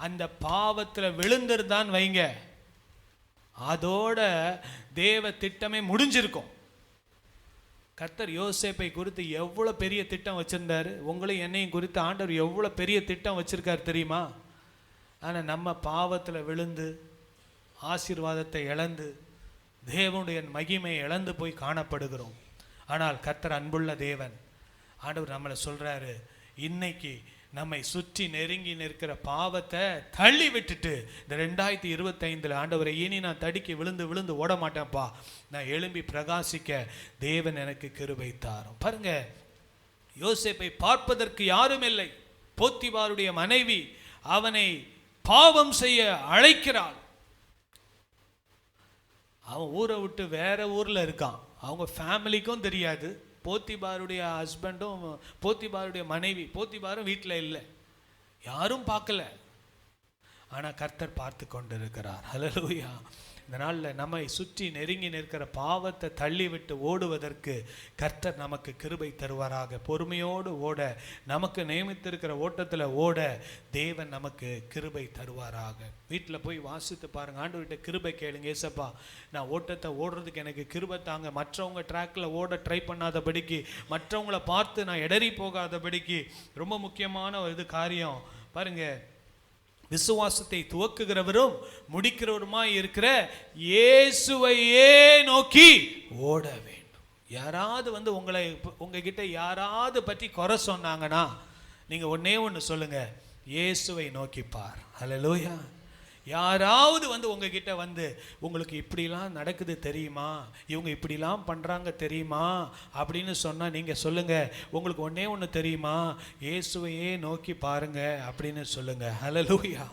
அந்த பாவத்தில் விழுந்திருந்தான் வைங்க, அதோட தேவ திட்டமே முடிஞ்சிருக்கும். கர்த்தர் யோசேப்பை குறித்து எவ்வளோ பெரிய திட்டம் வச்சிருந்தாரு. உங்களையும் என்னையும் குறித்து ஆண்டவர் எவ்வளோ பெரிய திட்டம் வச்சிருக்காரு தெரியுமா? ஆனால் நம்ம பாவத்தில் விழுந்து ஆசீர்வாதத்தை இழந்து தேவனுடைய மகிமையை இழந்து போய் காணப்படுகிறோம். ஆனால் கர்த்தர் அன்புள்ள தேவன். ஆண்டவர் நம்மளை சொல்றாரு, இன்னைக்கு நம்மை சுற்றி நெருங்கி நிற்கிற பாவத்தை தள்ளி விட்டுட்டு இந்த 2025 ஆண்டவரை, இனி நான் தடிக்கி விழுந்து ஓட மாட்டேன்ப்பா, நான் எழும்பி பிரகாசிக்க தேவன் எனக்கு கிருபை தாரும். பாருங்க, யோசேப்பை பார்ப்பதற்கு யாரும் இல்லை. போத்திபாருடைய மனைவி அவனை பாவம் செய்ய அழைக்கிறாள். அவன் ஊரை விட்டு வேற ஊர்ல இருக்கான். அவங்க ஃபேமிலிக்கும் தெரியாது. போத்திபாருடைய ஹஸ்பண்டும் போத்திபாருடைய மனைவி, போத்திபாரும் வீட்டில் இல்லை, யாரும் பார்க்கல. ஆனால் கர்த்தர் பார்த்து கொண்டிருக்கிறார். ஹல்லேலூயா. இந்த நாளில் நம்மை சுற்றி நெருங்கி நிற்கிற பாவத்தை தள்ளிவிட்டு ஓடுவதற்கு கர்த்தர் நமக்கு கிருபை தருவாராக. பொறுமையோடு ஓட, நமக்கு நியமித்திருக்கிற ஓட்டத்தில் ஓட தேவன் நமக்கு கிருபை தருவாராக. வீட்டில் போய் வாசித்து பாருங்கள். ஆண்டவர்கிட்ட கிருபை கேளுங்க. ஏசப்பா, நான் ஓட்டத்தை ஓடுறதுக்கு எனக்கு கிருபை தாங்க. மற்றவங்க ட்ராக்கில் ஓட ட்ரை பண்ணாதபடிக்கு, மற்றவங்கள பார்த்து நான் இடறி போகாதபடிக்கு. ரொம்ப முக்கியமான ஒரு காரியம் பாருங்க, விசுவாசத்தை துவக்குகிறவரும் முடிக்கிறவருமாய் இருக்கிற இயேசுவையே நோக்கி ஓட வேண்டும். யாராவது வந்து உங்ககிட்ட யாராவது பற்றி குறை சொன்னாங்கன்னா நீங்கள் ஒன்றே ஒன்று சொல்லுங்கள், இயேசுவை நோக்கிப்பார். ஹல்லேலூயா. யாராவது வந்து உங்ககிட்ட வந்து உங்களுக்கு இப்படிலாம் நடக்குது தெரியுமா, இவங்க இப்படிலாம் பண்ணுறாங்க தெரியுமா அப்படின்னு சொன்னால் நீங்கள் சொல்லுங்கள், உங்களுக்கு ஒன்றே ஒன்று தெரியுமா, இயேசுவையே நோக்கி பாருங்க அப்படின்னு சொல்லுங்கள். ஹல்லேலூயா.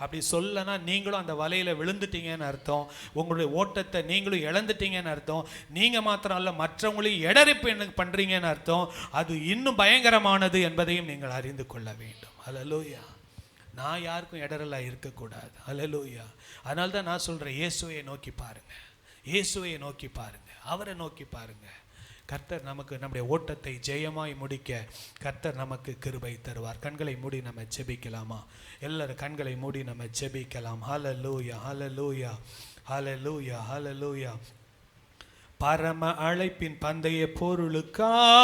அப்படி சொல்லனா நீங்களும் அந்த வலையில் விழுந்துட்டீங்கன்னு அர்த்தம். உங்களுடைய ஓட்டத்தை நீங்களும் இழந்துட்டீங்கன்னு அர்த்தம். நீங்கள் மாத்திரம் அல்ல, மற்றவங்களையும் இடறிப்பு பண்ணுறீங்கன்னு அர்த்தம். அது இன்னும் பயங்கரமானது என்பதையும் நீங்கள் அறிந்து கொள்ள வேண்டும். ஹல்லேலூயா. நான் யாருக்கும் இடரலாக இருக்கக்கூடாது. ஹல்லேலூயா. அதனால தான் நான் சொல்கிறேன், இயேசுவை நோக்கி பாருங்கள், இயேசுவை நோக்கி பாருங்கள், அவரை நோக்கி பாருங்கள். கர்த்தர் நமக்கு நம்முடைய ஓட்டத்தை ஜெயமாய் முடிக்க கர்த்தர் நமக்கு கிருபை தருவார். கண்களை மூடி நம்ம ஜெபிக்கலாமா? எல்லாரும் கண்களை மூடி நம்ம ஜெபிக்கலாம். ஹல்லேலூயா, ஹல்லேலூயா, ஹல்லேலூயா, ஹல்லேலூயா. பரம அழைப்பின் பந்தய பொருளுக்காய்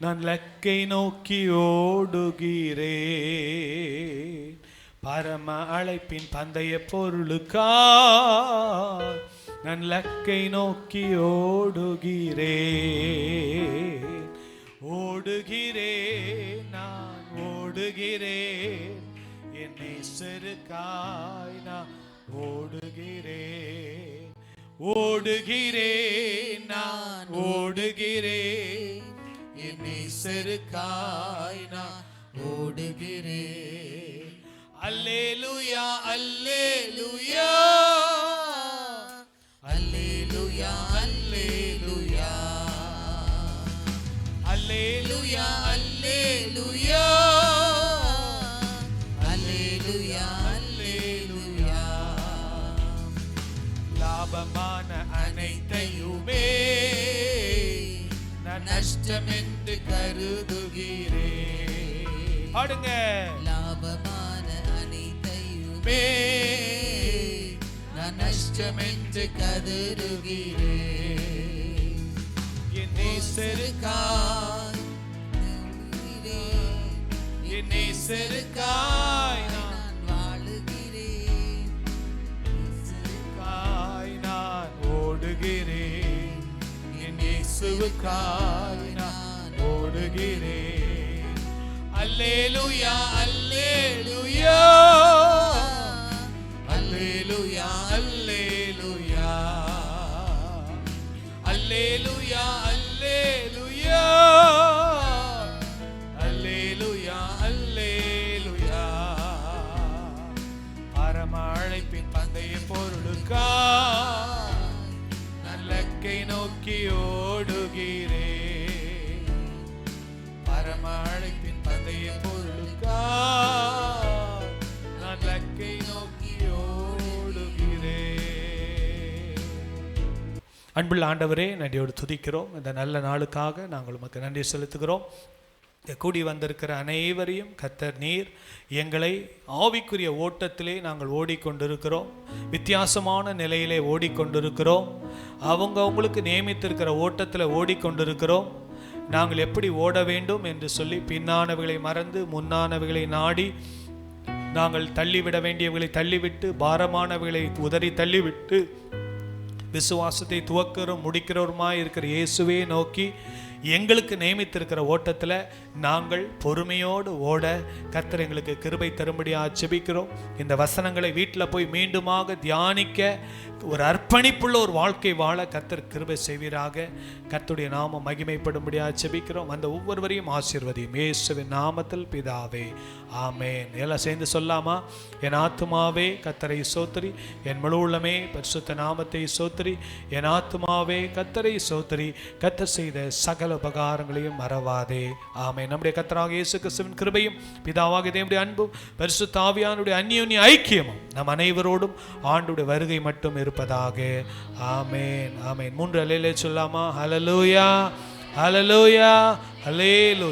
நான் லக்கை நோக்கி ஓடுகிறேன். பரம அழைப்பின் பந்தய பொருளுக்காய் நான் லக்கை நோக்கி ஓடுகிறேன். ஓடுகிறேன், நான் ஓடுகிறேன், என் நேசருக்காய் நான் ஓடுகிறேன். ஓடுகிறேன், நான் ஓடுகிறேன், என் நேசருக்காய் நான் ஓடுகிறேன். அல்லேலூயா, அல்லேலூயா, அல்லேலூயா, அல்லேலூயா, அல்லேலூயா, அல்லேலூயா, அல்லேலூயா, அல்லேலூயா. லாபமான அனைத்தையுமே நான் நஷ்டம் என்று கருதுகிறேன். பாடுங்க. லாபமான அனைத்தையுமே நான் நஷ்டம் என்று கருதுகிறேன். என் நேசருக்காய், என் நேசருக்காய் நான் வாழுகிறேன். நேசருக்காய் நான் ஓடுகிறேன், என் இயேசுவுக்காய் நான் ஓடுகிறேன். அல்லேலூயா, அல்லேலூயா, அல்லேலூயா, அல்லேலூயா, அல்லேலூயா, அல்லேலூயா, அல்லேலூயா, அல்லேலூயா. பரம அழைப்பின் பந்தய பொருளுக்காய் நான் லக்கை நோக்கி ஓடுகிறேன். பரம அழைப்பின் பந்தய பொருளுக்காய் நான் லக்கை நோக்கி ஓடுகிறேன். அன்புள்ள ஆண்டவரே, நன்றியோடு துதிக்கிறோம். இந்த நல்ல நாளுக்காக நாங்கள் உமக்கு நன்றி செலுத்துகிறோம். கூடி வந்திருக்கிற அனைவரையும் கர்த்தர் நீர் எங்களை ஆவிக்குரிய ஓட்டத்திலே நாங்கள் ஓடிக்கொண்டிருக்கிறோம். வித்தியாசமான நிலையிலே ஓடிக்கொண்டிருக்கிறோம். அவங்களுக்கு நியமித்திருக்கிற ஓட்டத்தில் ஓடிக்கொண்டிருக்கிறோம். நாங்கள் எப்படி ஓட வேண்டும் என்று சொல்லி பின்னானவைகளை மறந்து முன்னானவைகளை நாடி நாங்கள் தள்ளிவிட வேண்டியவைகளை தள்ளிவிட்டு பாரமானவைகளை உதறி தள்ளிவிட்டு விசுவாசத்தை துவக்கிறோம் முடிக்கிறவருமாய் இருக்கிற இயேசுவே நோக்கி எங்களுக்கு நியமித்திருக்கிற ஓட்டத்தில் நாங்கள் பொறுமையோடு ஓட கர்த்தர் எங்களுக்கு கிருபை தரும்படியாக ஜெபிக்கிறோம். இந்த வசனங்களை வீட்டில் போய் மீண்டுமாக தியானிக்க ஒரு அர்ப்பணிப்புள்ள ஒரு வாழ்க்கை வாழ கர்த்தர் கிருபை செய்வீராக. கர்த்தருடைய நாமம் மகிமைப்படும்படியாக ஜெபிக்கிறோம். அந்த ஒவ்வொருவரையும் ஆசீர்வதியும் இயேசுவின் நாமத்தில் பிதாவே, ஆமென். எல்லாம் சேர்ந்து சொல்லாமா? என் ஆத்துமாவே கர்த்தரை சோத்திரி, என் முழு உள்ளமே பரிசுத்த நாமத்தை சோத்திரி, என் ஆத்துமாவே கர்த்தரை சோத்திரி, கர்த்தர் செய்த சகல உபகாரங்களையும் மறவாதே. ஆமென். நம்முடைய கர்த்தராகிய இயேசு கிறிஸ்துவின் கிருபையும் பிதாவாகிய தேவனுடைய அன்பும் பரிசுத்த ஆவியானவருடைய அந்யோன்ய ஐக்கியமும் நம் அனைவரோடும் ஆண்டவருடைய வருகை மட்டும் இருப்பதாக. ஆமென், ஆமென். 3 அல்லேலூயா சொல்லாமா? ஹல்லேலூயா, ஹல்லேலூயா, ஹல்லேலூயா.